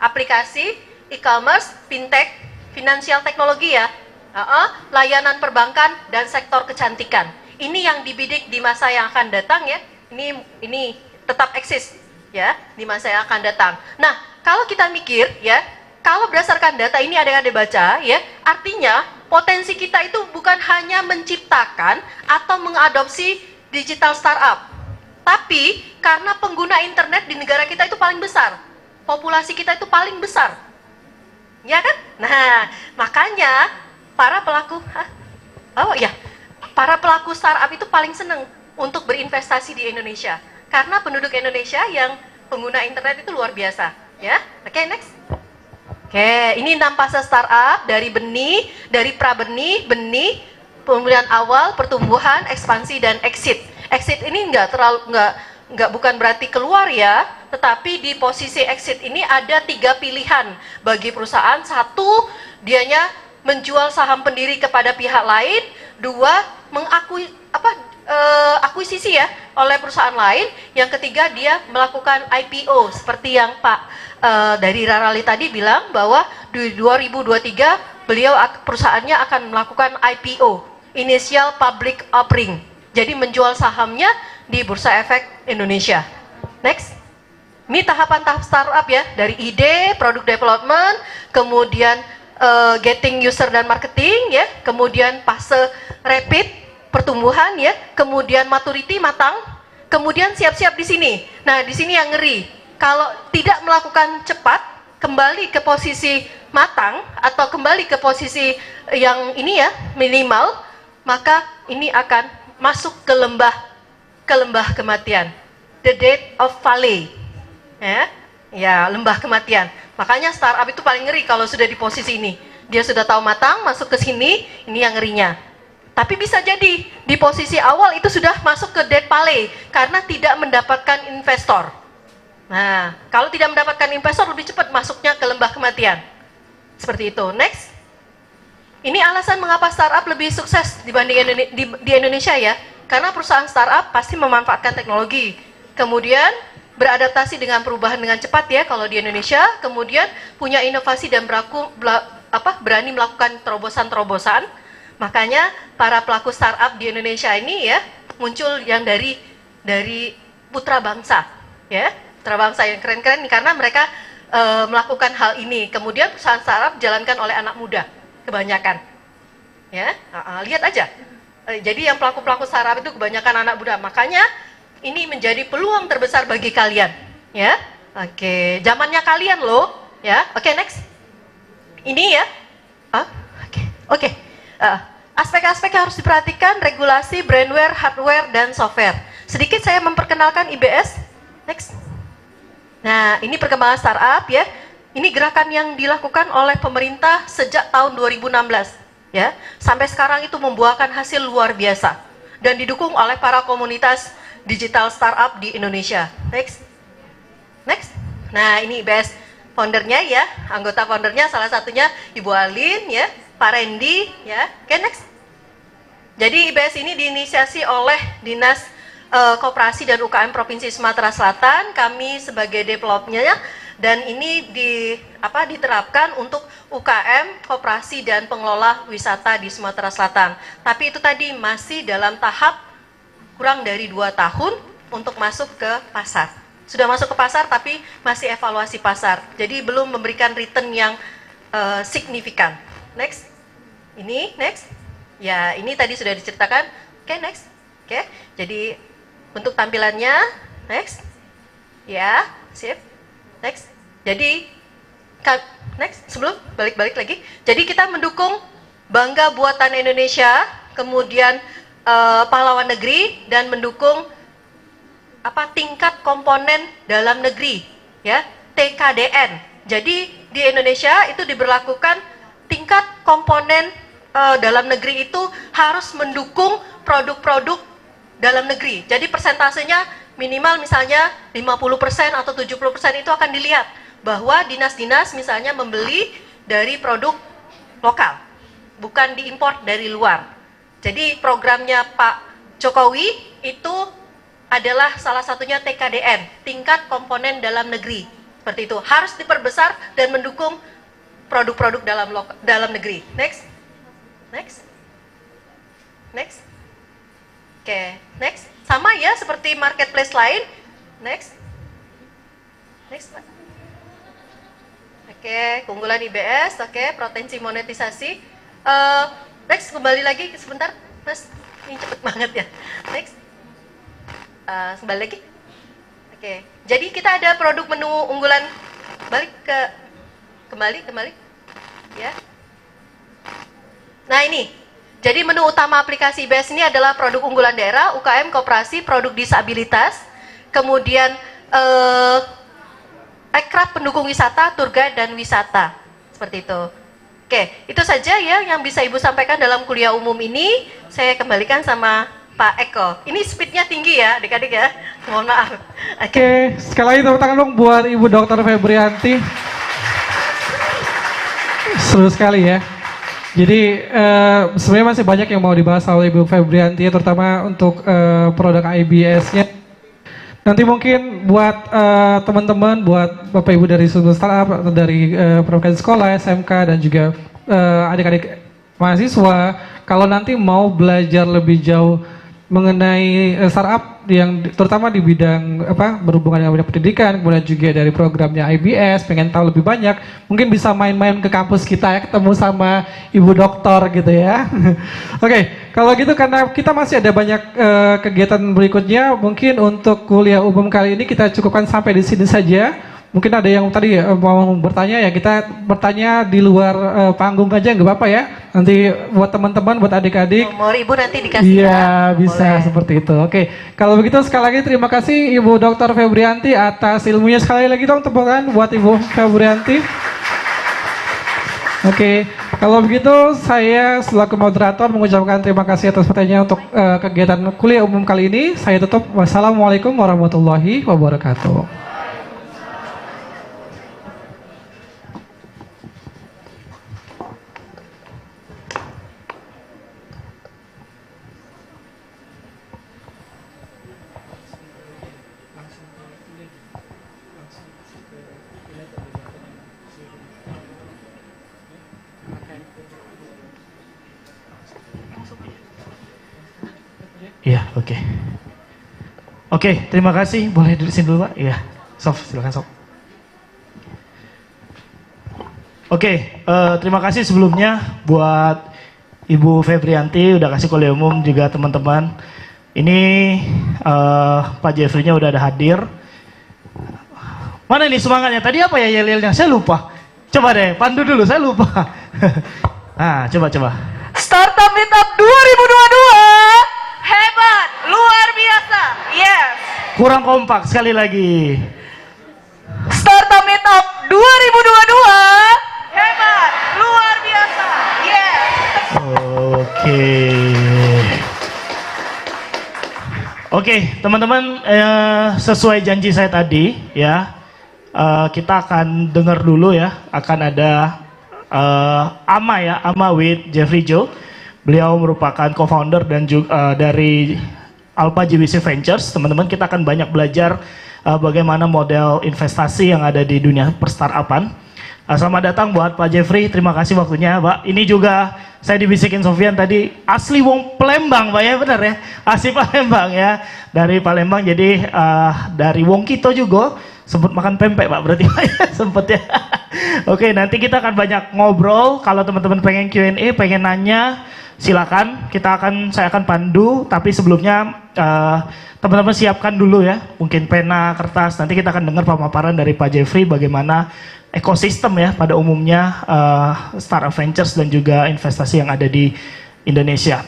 aplikasi, e-commerce, fintech, finansial teknologi ya, layanan perbankan dan sektor kecantikan. Ini yang dibidik di masa yang akan datang ya. Ini tetap eksis ya di masa yang akan datang. Nah, kalau kita mikir ya, kalau berdasarkan data ini ada yang baca ya, artinya potensi kita itu bukan hanya menciptakan atau mengadopsi digital startup, tapi karena pengguna internet di negara kita itu paling besar, populasi kita itu paling besar, ya kan? Nah, makanya para pelaku startup itu paling seneng untuk berinvestasi di Indonesia, karena penduduk Indonesia yang pengguna internet itu luar biasa, ya. Oke, next. Oke, ini 6 fase startup dari benih, dari prabenih, benih, pemulihan awal, pertumbuhan, ekspansi dan exit. Exit ini bukan berarti keluar ya, tetapi di posisi exit ini ada 3 pilihan bagi perusahaan. 1, dianya menjual saham pendiri kepada pihak lain. 2, akuisisi ya oleh perusahaan lain. Yang ketiga dia melakukan IPO seperti yang Pak dari Rarali tadi bilang bahwa di 2023 perusahaannya akan melakukan IPO, Initial Public Offering. Jadi menjual sahamnya di Bursa Efek Indonesia. Next. Ini tahapan-tahap startup ya, dari ide, product development, kemudian getting user dan marketing ya, kemudian fase rapid pertumbuhan ya, kemudian maturity matang, kemudian siap-siap di sini. Nah, di sini yang ngeri. Kalau tidak melakukan cepat, kembali ke posisi matang atau kembali ke posisi yang ini ya, minimal, maka ini akan masuk ke lembah kematian. The death of valley. Ya, lembah kematian. Makanya startup itu paling ngeri kalau sudah di posisi ini. Dia sudah tahu matang, masuk ke sini, ini yang ngerinya. Tapi bisa jadi di posisi awal itu sudah masuk ke dead valley karena tidak mendapatkan investor. Nah, kalau tidak mendapatkan investor lebih cepat masuknya ke lembah kematian. Seperti itu. Next. Ini alasan mengapa startup lebih sukses dibanding di Indonesia ya. Karena perusahaan startup pasti memanfaatkan teknologi. Kemudian beradaptasi dengan perubahan dengan cepat ya kalau di Indonesia, kemudian punya inovasi dan berani melakukan terobosan-terobosan. Makanya para pelaku startup di Indonesia ini ya muncul yang dari putra bangsa ya, putra bangsa yang keren-keren karena mereka melakukan hal ini. Kemudian perusahaan startup dijalankan oleh anak muda kebanyakan ya, lihat aja. Jadi yang pelaku-pelaku startup itu kebanyakan anak muda, makanya ini menjadi peluang terbesar bagi kalian, ya. Oke, zamannya kalian loh, ya. Oke, next. Ini ya. Oke. Aspek-aspek yang harus diperhatikan, regulasi, brandware, hardware, dan software. Sedikit saya memperkenalkan IBS. Next. Nah, ini perkembangan startup, ya. Ini gerakan yang dilakukan oleh pemerintah sejak tahun 2016, ya. Sampai sekarang itu membuahkan hasil luar biasa dan didukung oleh para komunitas digital startup di Indonesia. Next. Nah, ini IBS foundernya ya, anggota foundernya salah satunya Ibu Alin ya, Pak Randy ya. Oke, next. Jadi IBS ini diinisiasi oleh Dinas Koperasi dan UKM Provinsi Sumatera Selatan. Kami sebagai developernya dan ini diterapkan untuk UKM, koperasi dan pengelola wisata di Sumatera Selatan. Tapi itu tadi masih dalam tahap kurang dari 2 tahun untuk masuk ke pasar. Sudah masuk ke pasar tapi masih evaluasi pasar. Jadi belum memberikan return yang signifikan. Next. Ini, next. Ya, ini tadi sudah diceritakan. Oke, next. Oke, jadi untuk tampilannya, next. Ya, sip. Next. Jadi, next, sebelum balik lagi. Jadi kita mendukung Bangga Buatan Indonesia, kemudian pahlawan negeri dan mendukung tingkat komponen dalam negeri ya, TKDN. Jadi di Indonesia itu diberlakukan tingkat komponen dalam negeri itu harus mendukung produk-produk dalam negeri. Jadi persentasenya minimal misalnya 50% atau 70% itu akan dilihat bahwa dinas-dinas misalnya membeli dari produk lokal, bukan diimpor dari luar. Jadi programnya Pak Jokowi itu adalah salah satunya TKDN, tingkat komponen dalam negeri. Seperti itu, harus diperbesar dan mendukung produk-produk dalam negeri. Next. Oke, next. Sama ya seperti marketplace lain. Next. Oke, keunggulan IBS. Oke, potensi monetisasi. Next, kembali lagi sebentar, Mas. Ini cepet banget ya. Next. Kembali lagi. Oke. Jadi kita ada produk menu unggulan. Kembali. Ya. Nah, ini. Jadi menu utama aplikasi IBS ini adalah produk unggulan daerah, UKM, koperasi, produk disabilitas, kemudian aircraft pendukung wisata, tour guide dan wisata. Seperti itu. Oke, itu saja ya yang bisa Ibu sampaikan dalam kuliah umum ini. Saya kembalikan sama Pak Eko. Ini speednya tinggi ya adik-adik ya. Mohon maaf. Oke, sekali lagi tepuk tangan dong buat Ibu Dr. Febrianti. Seru sekali ya. Jadi sebenarnya masih banyak yang mau dibahas oleh Ibu Febrianti, terutama untuk produk IBS-nya. Nanti mungkin buat teman-teman, buat Bapak Ibu dari Sumber Startup, atau dari perwakilan sekolah, SMK, dan juga adik-adik mahasiswa, kalau nanti mau belajar lebih jauh mengenai startup yang terutama di bidang berhubungan dengan bidang pendidikan, kemudian juga dari programnya IBS, pengen tahu lebih banyak, mungkin bisa main-main ke kampus kita ya, ketemu sama Ibu Doktor gitu ya. Oke, kalau gitu karena kita masih ada banyak kegiatan berikutnya, mungkin untuk kuliah umum kali ini kita cukupkan sampai di sini saja. Mungkin ada yang tadi mau bertanya ya, kita bertanya di luar panggung aja nggak apa-apa ya. Nanti buat teman-teman, buat adik-adik. Nomor Ibu nanti dikasih ya. Iya, bisa boleh. seperti itu. Oke, kalau begitu sekali lagi terima kasih Ibu Dr. Febrianti atas ilmunya. Sekali lagi dong tepuk tangan buat Ibu Febrianti. Oke, kalau begitu saya selaku moderator mengucapkan terima kasih atas pertanyaannya untuk kegiatan kuliah umum kali ini. Saya tutup. Wassalamualaikum warahmatullahi wabarakatuh. Iya, oke. Oke, terima kasih. Boleh duduk sini dulu, Pak? Iya. Sof, silakan Sof. Oke, terima kasih sebelumnya buat Ibu Febrianti udah kasih kuliah umum, juga teman-teman. Ini Pak Jeffrey-nya udah ada hadir. Mana nih semangatnya? Tadi apa ya yel-yelnya? Saya lupa. Coba deh, pandu dulu, saya lupa. Nah, coba. Startup Meetup 2022. Hebat, luar biasa. Yes. Kurang kompak sekali lagi. Startup Meetup 2022. Hebat, luar biasa. Yes. Oke, teman-teman, sesuai janji saya tadi ya, kita akan dengar dulu ya, akan ada AMA with Jeffrey Joe. Beliau merupakan co-founder dan juga dari Alpha JWC Ventures. Teman-teman, kita akan banyak belajar bagaimana model investasi yang ada di dunia perstartupan. Selamat datang buat Pak Jeffrey, terima kasih waktunya Pak. Ini juga saya dibisikin Sofian tadi, asli wong Palembang Pak ya, benar ya? Asli Palembang ya, dari Palembang, jadi dari wong Kito juga, sempat makan pempek Pak berarti Pak ya, sempet ya. Oke, nanti kita akan banyak ngobrol, kalau teman-teman pengen Q&A, pengen nanya, silakan, saya akan pandu, tapi sebelumnya teman-teman siapkan dulu ya, mungkin pena, kertas, nanti kita akan dengar pemaparan dari Pak Jeffrey bagaimana ekosistem ya pada umumnya startup ventures dan juga investasi yang ada di Indonesia.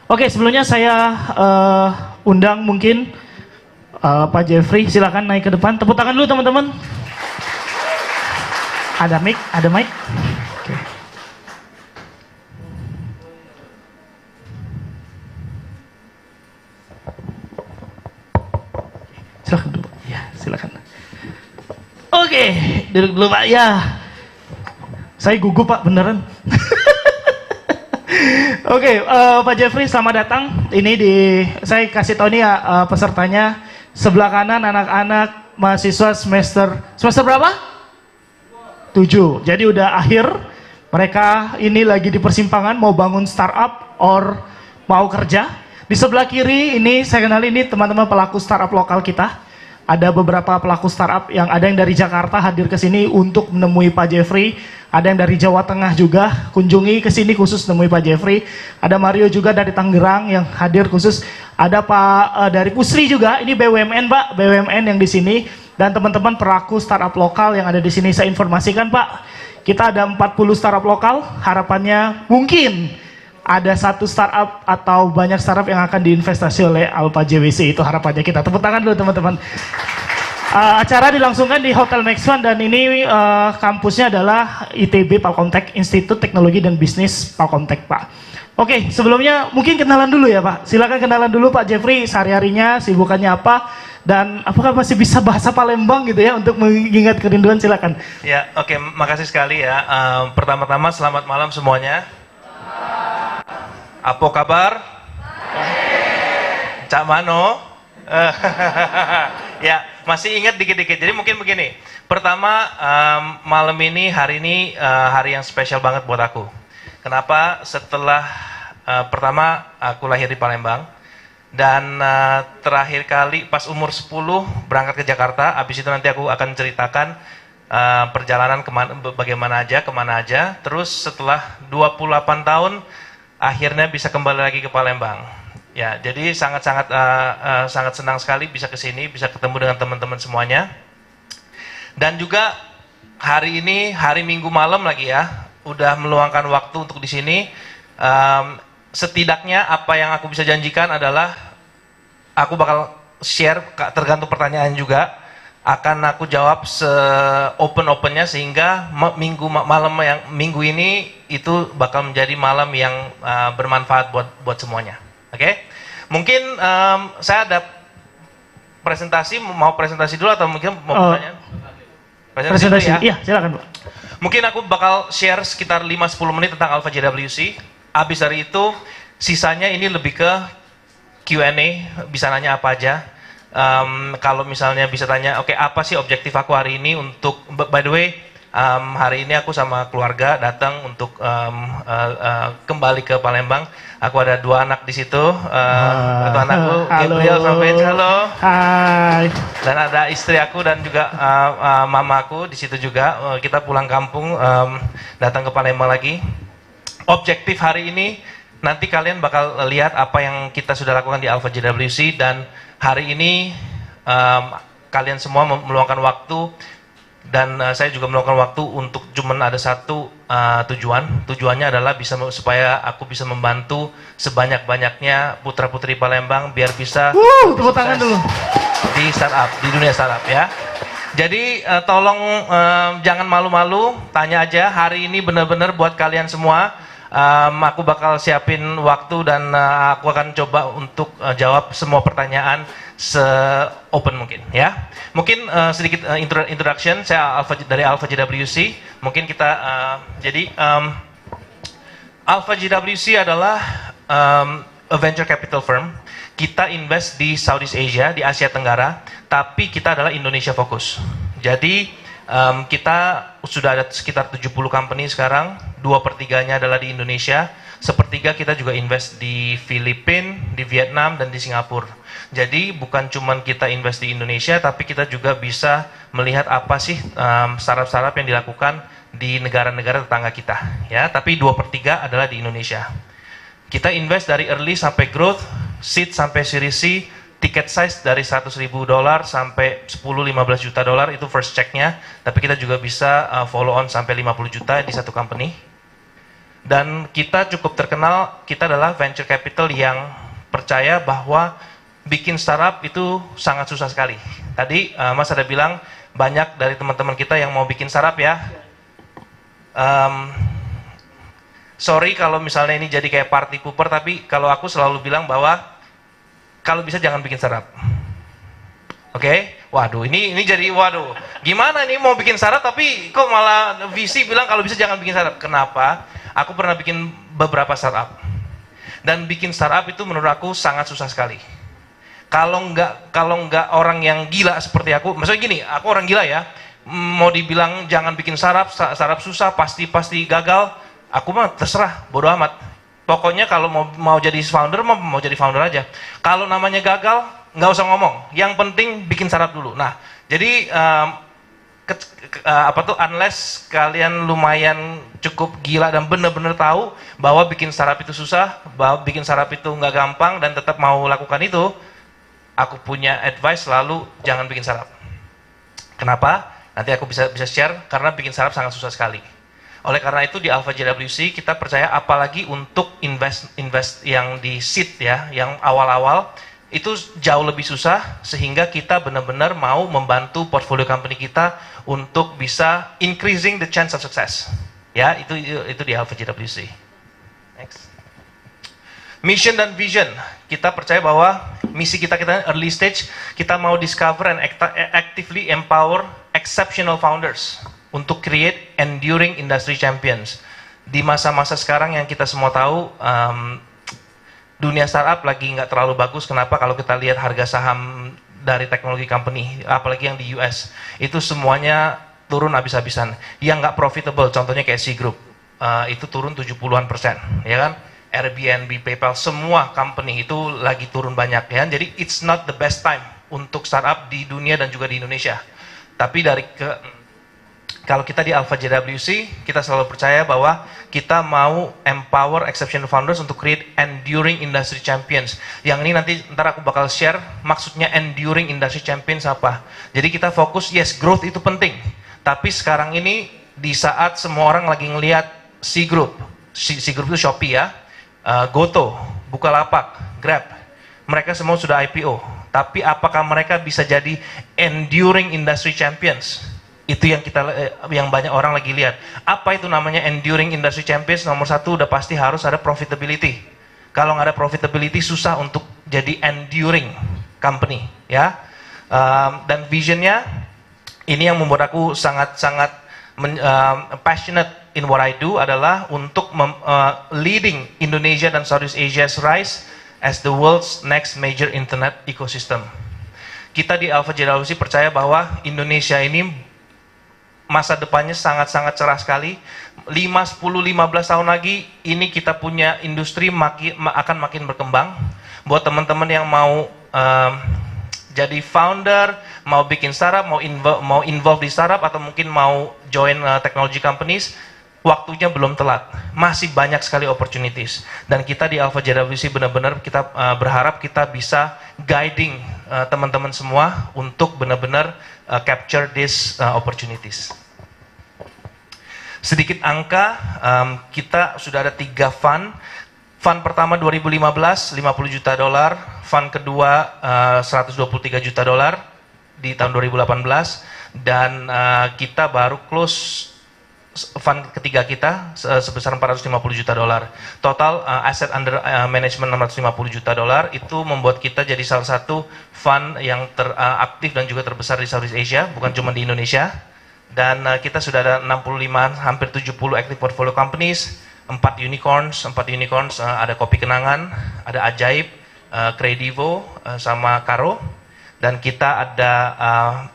Oke, sebelumnya saya undang mungkin Pak Jeffrey, silakan naik ke depan, tepuk tangan dulu teman-teman. Ada mic? Oke. Silakan dulu. Ya, silakan. Oke, duduk dulu Pak ya. Saya gugup Pak, beneran. Oke, Pak Jeffrey selamat datang. Ini saya kasih tahu nih ya pesertanya. Sebelah kanan anak-anak mahasiswa semester berapa? 7. Jadi udah akhir. Mereka ini lagi di persimpangan mau bangun startup or mau kerja. Di sebelah kiri ini saya kenal ini teman-teman pelaku startup lokal kita. Ada beberapa pelaku startup yang ada yang dari Jakarta hadir ke sini untuk menemui Pak Jeffrey. Ada yang dari Jawa Tengah juga kunjungi ke sini khusus menemui Pak Jeffrey. Ada Mario juga dari Tangerang yang hadir khusus. Ada Pak dari Pusri juga. Ini BUMN Pak, BUMN yang di sini dan teman-teman pelaku startup lokal yang ada di sini. Saya informasikan Pak, kita ada 40 startup lokal. Harapannya mungkin ada satu startup atau banyak startup yang akan diinvestasi oleh Alpha JWC, itu harapannya kita. Tepuk tangan dulu teman-teman. Acara dilangsungkan di Hotel Max One dan ini kampusnya adalah ITB Palkomtek, Institut Teknologi dan Bisnis Palkomtek Pak. Oke, sebelumnya mungkin kenalan dulu ya Pak. Silakan kenalan dulu Pak Jeffrey, sehari-harinya sibukannya apa Dan apakah masih bisa bahasa Palembang gitu ya untuk mengingat kerinduan, silakan. Ya, oke, makasih sekali ya. Pertama-tama selamat malam semuanya. Apa kabar? Cak Mano? Ya, masih ingat dikit-dikit. Jadi mungkin begini. Pertama, malam ini, hari ini hari yang spesial banget buat aku. Kenapa? Setelah pertama aku lahir di Palembang. Dan terakhir kali pas umur 10 berangkat ke Jakarta. Habis itu nanti aku akan ceritakan perjalanan bagaimana aja, kemana aja. Terus setelah 28 tahun akhirnya bisa kembali lagi ke Palembang. Ya, jadi sangat senang sekali bisa ke sini, bisa ketemu dengan teman-teman semuanya. Dan juga hari ini hari Minggu malam lagi ya, udah meluangkan waktu untuk di sini. Setidaknya apa yang aku bisa janjikan adalah aku bakal share, tergantung pertanyaan juga, akan aku jawab se-open-opennya sehingga minggu ini itu bakal menjadi malam yang bermanfaat buat semuanya. Oke? Mungkin saya ada presentasi, mau presentasi dulu atau mungkin mau pertanyaan? Presentasi ya? Iya, silakan Pak. Mungkin aku bakal share sekitar 5-10 menit tentang Alpha JWC. Habis dari itu, sisanya ini lebih ke Q&A, bisa nanya apa aja. Kalau misalnya bisa tanya, oke, apa sih objektif aku hari ini untuk, by the way, hari ini aku sama keluarga datang untuk kembali ke Palembang. Aku ada 2 anak di situ, satu anakku, Gabriel sampai halo. Hai. Dan ada istri aku dan juga mamaku di situ juga. Kita pulang kampung, datang ke Palembang lagi. Objektif hari ini, nanti kalian bakal lihat apa yang kita sudah lakukan di Alpha JWC, dan hari ini kalian semua meluangkan waktu, dan saya juga meluangkan waktu untuk cuman ada satu tujuannya adalah supaya aku bisa membantu sebanyak-banyaknya putra-putri Palembang biar bisa tepuk tangan dulu di startup, di dunia startup ya. Jadi tolong jangan malu-malu, tanya aja. Hari ini benar-benar buat kalian semua. Aku bakal siapin waktu dan aku akan coba untuk jawab semua pertanyaan se-open mungkin ya. Mungkin sedikit introduction, saya dari Alpha JWC. Mungkin kita Alpha JWC adalah a venture capital firm. Kita invest di Southeast Asia, di Asia Tenggara, tapi kita adalah Indonesia fokus. Jadi kita sudah ada sekitar 70 company sekarang, 2/3-nya adalah di Indonesia, 1/3 kita juga invest di Filipina, di Vietnam, dan di Singapura. Jadi bukan cuma kita invest di Indonesia, tapi kita juga bisa melihat apa sih startup-startup yang dilakukan di negara-negara tetangga kita. Ya, tapi 2/3 adalah di Indonesia. Kita invest dari early sampai growth, seed sampai series C, ticket size dari $100.000 sampai 10-15 juta dolar, itu first check-nya. Tapi kita juga bisa follow on sampai 50 juta di satu company. Dan kita cukup terkenal, kita adalah venture capital yang percaya bahwa bikin startup itu sangat susah sekali. Tadi Mas ada bilang banyak dari teman-teman kita yang mau bikin startup ya. Sorry kalau misalnya ini jadi kayak party pooper, tapi kalau aku selalu bilang bahwa kalau bisa jangan bikin startup. Oke? Waduh, ini jadi waduh. Gimana nih mau bikin startup tapi kok malah VC bilang kalau bisa jangan bikin startup. Kenapa? Aku pernah bikin beberapa startup. Dan bikin startup itu menurut aku sangat susah sekali. Kalau nggak orang yang gila seperti aku, maksudnya gini, aku orang gila ya. Mau dibilang jangan bikin startup susah, pasti gagal. Aku mah terserah, bodo amat. Pokoknya kalau mau jadi founder, mau jadi founder aja. Kalau namanya gagal, nggak usah ngomong. Yang penting bikin startup dulu. Nah, jadi unless kalian lumayan cukup gila dan benar-benar tahu bahwa bikin startup itu susah, bahwa bikin startup itu nggak gampang dan tetap mau lakukan itu, aku punya advice selalu jangan bikin startup. Kenapa? Nanti aku bisa share karena bikin startup sangat susah sekali. Oleh karena itu di Alpha JWC kita percaya apalagi untuk invest yang di seed ya, yang awal-awal itu jauh lebih susah sehingga kita benar-benar mau membantu portfolio company kita untuk bisa increasing the chance of success. Ya, itu di Alpha JWC. Next. Mission dan vision. Kita percaya bahwa Misi kita early stage, kita mau discover and actively empower exceptional founders untuk create enduring industry champions. Di masa-masa sekarang yang kita semua tahu, dunia startup lagi nggak terlalu bagus. Kenapa? Kalau kita lihat harga saham dari teknologi company, apalagi yang di US, itu semuanya turun habis-habisan. Yang nggak profitable, contohnya kayak C Group, itu turun 70-an%, ya kan? Airbnb, PayPal, semua company itu lagi turun banyak, ya. Jadi it's not the best time untuk startup di dunia dan juga di Indonesia. Tapi kalau kita di Alpha JWC, kita selalu percaya bahwa kita mau empower exceptional founders untuk create enduring industry champions. Yang ini nanti ntar aku bakal share maksudnya enduring industry champions apa. Jadi kita fokus, yes, growth itu penting. Tapi sekarang ini di saat semua orang lagi ngelihat C Group itu Shopee ya, Goto, Bukalapak, Grab, mereka semua sudah IPO. Tapi apakah mereka bisa jadi enduring industry champions? Itu yang banyak orang lagi lihat. Apa itu namanya enduring industry champions? Nomor satu udah pasti harus ada profitability. Kalau nggak ada profitability susah untuk jadi enduring company, ya. Dan visionnya ini yang membuat aku sangat-sangat passionate in what I do adalah untuk leading Indonesia dan Southeast Asia's rise as the world's next major internet ecosystem. Kita di Alpha JWC percaya bahwa Indonesia ini masa depannya sangat-sangat cerah sekali. 5, 10, 15 tahun lagi ini kita punya industri akan makin berkembang. Buat teman-teman yang mau jadi founder, mau bikin startup, mau involve di startup, atau mungkin mau join technology companies, waktunya belum telat. Masih banyak sekali opportunities. Dan kita di Alpha JWC benar-benar kita berharap kita bisa guiding teman-teman semua untuk benar-benar capture these opportunities. Sedikit angka, kita sudah ada 3 fund. Fund pertama 2015, $50 juta. Fund kedua, $123 juta di tahun 2018. Dan kita baru close fund ketiga kita sebesar $450 juta. Total asset under management $650 juta. Itu membuat kita jadi salah satu fund yang teraktif dan juga terbesar di Southeast Asia, bukan cuma di Indonesia. Dan kita sudah ada 65, hampir 70 active portfolio companies, 4 unicorns, ada Kopi Kenangan, ada Ajaib, Kredivo, sama Karo. Dan kita ada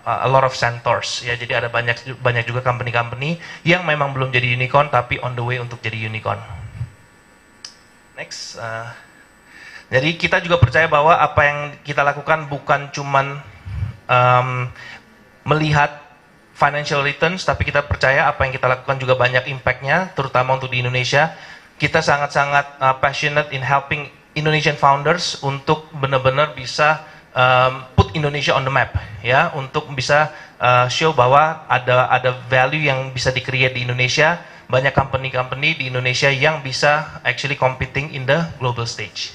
a lot of centaurs, ya. Jadi ada banyak juga company-company yang memang belum jadi unicorn tapi on the way untuk jadi unicorn. Next. Jadi kita juga percaya bahwa apa yang kita lakukan bukan cuman melihat financial returns, tapi kita percaya apa yang kita lakukan juga banyak impact-nya, terutama untuk di Indonesia. Kita sangat-sangat passionate in helping Indonesian founders untuk benar-benar bisa put Indonesia on the map, ya, untuk bisa show bahwa ada value yang bisa di-create di Indonesia. Banyak company-company di Indonesia yang bisa actually competing in the global stage.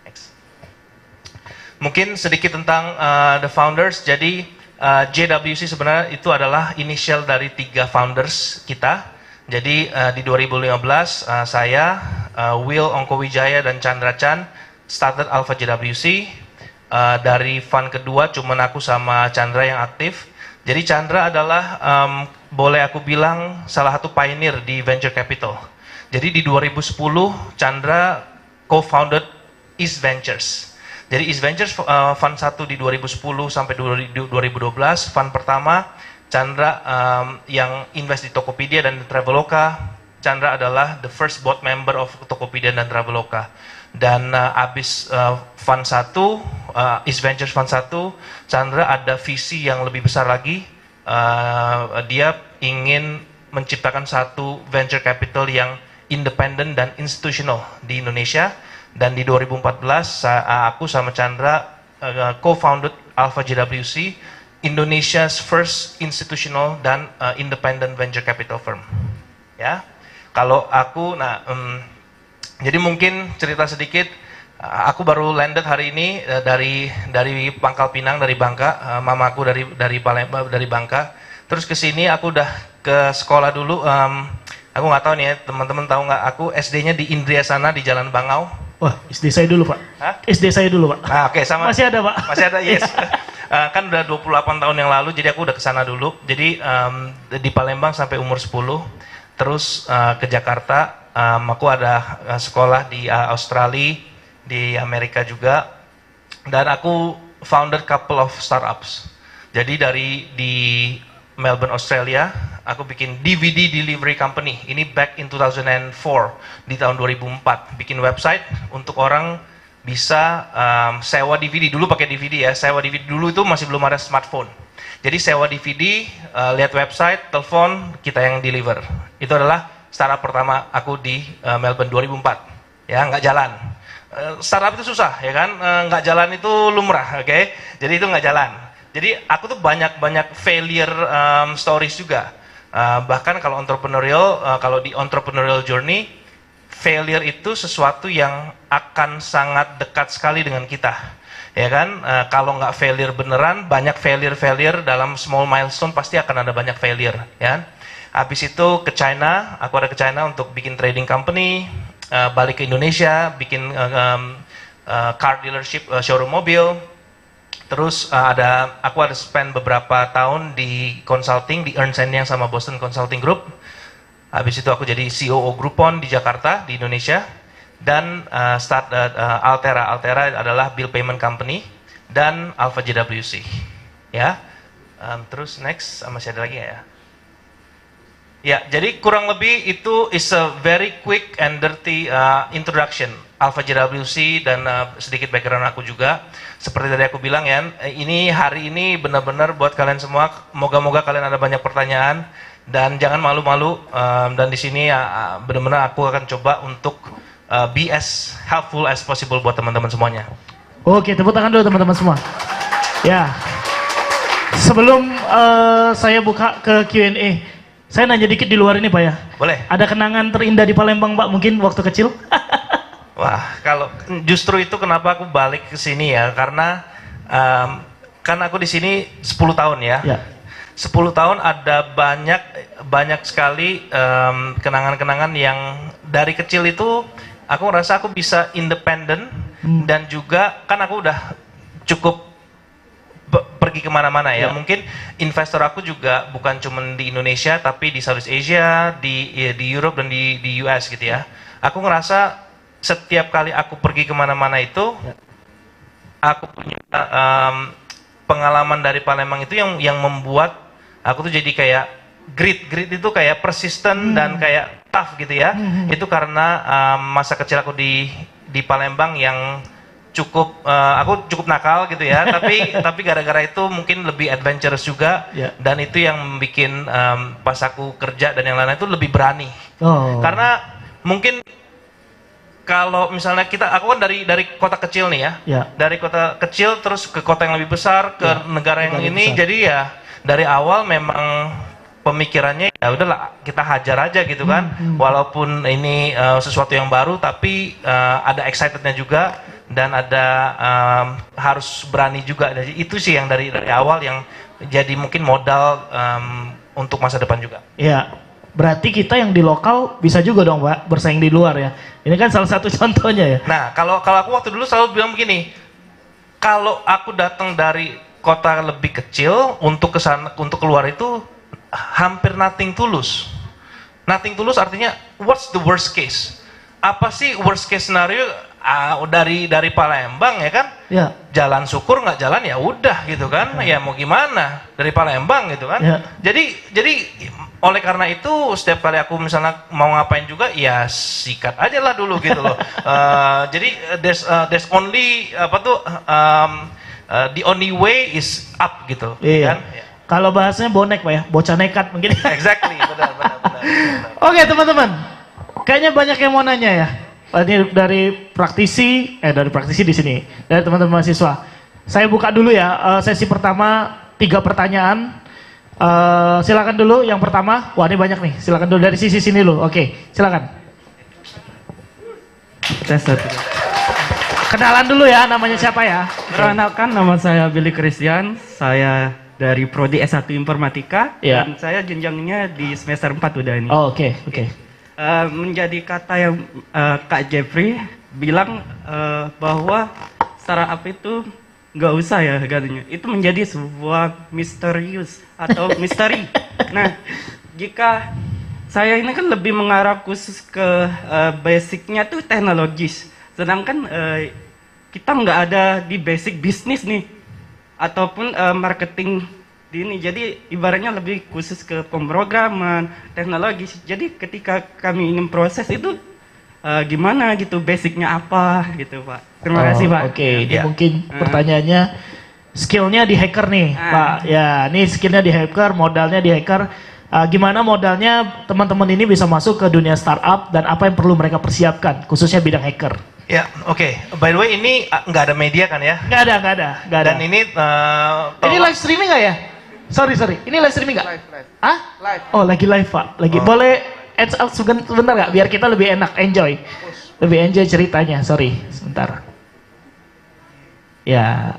Next. Mungkin sedikit tentang the founders. Jadi JWC sebenarnya itu adalah inisial dari 3 founders kita. Jadi di 2015 saya, Will Ongkowijaya dan Chandra Chan started Alpha JWC. Dari fund kedua cuman aku sama Chandra yang aktif. Jadi Chandra adalah boleh aku bilang salah satu pioneer di venture capital. Jadi di 2010 Chandra co-founded East Ventures. Jadi East Ventures fund 1 di 2010 sampai 2012. Fund pertama Chandra yang invest di Tokopedia dan Traveloka. Chandra adalah the first board member of Tokopedia dan Traveloka. Dan abis fund 1, East Ventures fund 1, Chandra ada visi yang lebih besar lagi. Dia ingin menciptakan satu venture capital yang independen dan institutional di Indonesia. Dan di 2014 aku sama Chandra co-founded Alpha JWC, Indonesia's first institutional dan independent venture capital firm. Ya, kalau aku, jadi mungkin cerita sedikit. Aku baru landed hari ini dari Pangkal Pinang, dari Bangka. Mamaku dari Bangka. Terus ke sini aku udah ke sekolah dulu. Aku nggak tahu nih ya, teman-teman tahu nggak? Aku SD-nya di Indriya sana di Jalan Bangau. Wah, SD saya dulu, Pak. Hah? SD saya dulu, Pak. Nah, oke, sama. Masih ada, Pak. Masih ada, yes. Kan udah 28 tahun yang lalu, jadi aku udah kesana dulu. Jadi di Palembang sampai umur 10. Terus ke Jakarta, aku ada sekolah di Australia, di Amerika juga. Dan aku founded couple of startups. Jadi di Melbourne, Australia, aku bikin DVD delivery company. Ini back in 2004, di tahun 2004. Bikin website untuk orang bisa sewa DVD. Dulu pakai DVD ya, sewa DVD. Dulu itu masih belum ada smartphone. Jadi sewa DVD, lihat website, telepon, kita yang deliver. Itu adalah startup pertama aku di Melbourne 2004. Ya, nggak jalan. Startup itu susah, ya kan? Nggak jalan itu lumrah, oke? Jadi itu nggak jalan. Jadi aku tuh banyak failure stories juga. Bahkan kalau kalau di entrepreneurial journey, failure itu sesuatu yang akan sangat dekat sekali dengan kita, ya kan? Kalau nggak failure beneran, banyak failure dalam small milestone pasti akan ada banyak failure, ya. Habis itu ke China, aku ada ke China untuk bikin trading company, balik ke Indonesia, bikin car dealership, showroom mobil. Terus aku ada spend beberapa tahun di consulting di Ernst & Young sama Boston Consulting Group. Habis itu aku jadi COO Groupon di Jakarta, di Indonesia. Dan start Altera. Altera adalah bill payment company dan Alpha JWC. Ya. Terus next, masih ada lagi ya? Ya, jadi kurang lebih itu is a very quick and dirty introduction. Alpha JWC dan sedikit background aku juga. Seperti tadi aku bilang ya, hari ini benar-benar buat kalian semua. Moga-moga kalian ada banyak pertanyaan dan jangan malu-malu. Dan di sini benar-benar aku akan coba untuk be as helpful as possible buat teman-teman semuanya. Oke, tepuk tangan dulu teman-teman semua. Ya, sebelum saya buka ke Q&A, saya nanya dikit di luar ini Pak ya. Boleh. Ada kenangan terindah di Palembang Pak mungkin waktu kecil? Wah, kalau justru itu kenapa aku balik ke sini ya, karena kan aku di sini 10 tahun ya. 10 tahun ada banyak sekali kenangan-kenangan yang dari kecil itu aku ngerasa aku bisa independen dan juga kan aku udah cukup pergi kemana-mana ya. Mungkin investor aku juga bukan cuma di Indonesia tapi di Southeast Asia, di Europe dan di US gitu ya. Aku ngerasa setiap kali aku pergi kemana-mana itu, aku punya pengalaman dari Palembang itu yang membuat aku tuh jadi kayak grit itu kayak persisten dan kayak tough gitu ya. Itu karena masa kecil aku di Palembang yang aku cukup nakal gitu ya. tapi gara-gara itu mungkin lebih adventurous juga dan itu yang bikin pas aku kerja dan yang lain-lain itu lebih berani. Karena mungkin kalau misalnya aku kan dari kota kecil nih ya, dari kota kecil terus ke kota yang lebih besar, ke negara yang ini, jadi ya dari awal memang pemikirannya ya udahlah kita hajar aja gitu kan, walaupun ini sesuatu yang baru, tapi ada excitednya juga dan ada harus berani juga. Jadi itu sih yang dari awal yang jadi mungkin modal untuk masa depan juga. Iya. Berarti kita yang di lokal bisa juga dong Pak bersaing di luar ya. Ini kan salah satu contohnya ya. Nah kalau aku waktu dulu selalu bilang begini, kalau aku datang dari kota lebih kecil untuk kesana, untuk keluar itu hampir nothing tulus. Nothing tulus artinya what's the worst case? Apa sih worst case scenario dari Palembang ya kan? Ya. Jalan syukur nggak jalan ya udah gitu kan? Ya mau gimana dari Palembang gitu kan? Ya. Jadi oleh karena itu setiap kali aku misalnya mau ngapain juga ya sikat aja lah dulu gitu loh. Jadi there's only the only way is up gitu. Iya. Kan? Kalau bahasanya bonek Pak ya, bocah nekat mungkin. Exactly, benar. Oke teman-teman, kayaknya banyak yang mau nanya ya. Ini dari praktisi di sini, dari teman-teman mahasiswa. Saya buka dulu ya sesi pertama 3 pertanyaan. Silakan dulu yang pertama. Wah ini banyak nih. Silakan dulu dari sisi sini dulu. Oke, silakan. Kenalan dulu ya, namanya siapa ya? Perkenalkan, nama saya Billy Christian. Saya dari Prodi S1 Informatika dan saya jenjangnya di semester 4 udah ini. Oh, oke. Menjadi kata yang Kak Jeffrey, bilang bahwa startup itu nggak usah ya katanya. Itu menjadi sebuah misterius atau misteri. Nah, jika saya ini kan lebih mengarah khusus ke basicnya tuh teknologis, sedangkan kita nggak ada di basic bisnis nih, ataupun marketing di ini. Jadi ibaratnya lebih khusus ke pemrograman, teknologis. Jadi ketika kami ingin proses itu gimana gitu, basicnya apa gitu Pak. Terima kasih Pak. Oke, ini mungkin pertanyaannya skillnya di hacker nih Pak. Ya, ini skillnya di hacker, modalnya di hacker. Gimana modalnya teman-teman ini bisa masuk ke dunia startup dan apa yang perlu mereka persiapkan, khususnya bidang hacker? Ya, oke. By the way, ini nggak ada media kan ya? Nggak ada. Dan ini ini live streaming nggak ya? Sorry. Ini live streaming nggak? Live. Ah? Live. Oh, lagi live Pak. Lagi boleh ads out sebentar nggak? Biar kita lebih enak, enjoy. Lebih enjoy ceritanya. Sorry, sebentar. Ya,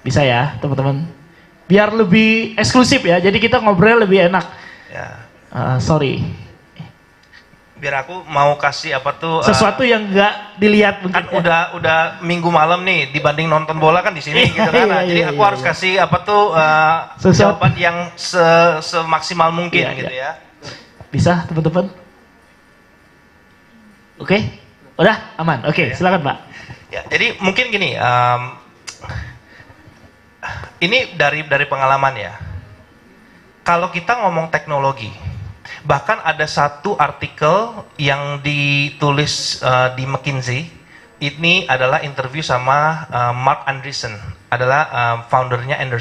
bisa ya teman-teman. Biar lebih eksklusif ya. Jadi kita ngobrol lebih enak. Ya. Sorry. Biar aku mau kasih apa tuh sesuatu yang nggak dilihat mungkin. Kan udah minggu malam nih dibanding nonton bola kan di sini gitu kan. Jadi aku harus kasih apa tuh jawaban yang semaksimal mungkin gitu ya. Bisa teman-teman? Oke? Udah aman. Oke, silakan Pak. Ya, jadi mungkin gini, ini dari pengalaman ya. Kalau kita ngomong teknologi, bahkan ada satu artikel yang ditulis di McKinsey, ini adalah interview sama Mark Andreessen, adalah foundernya Anderson.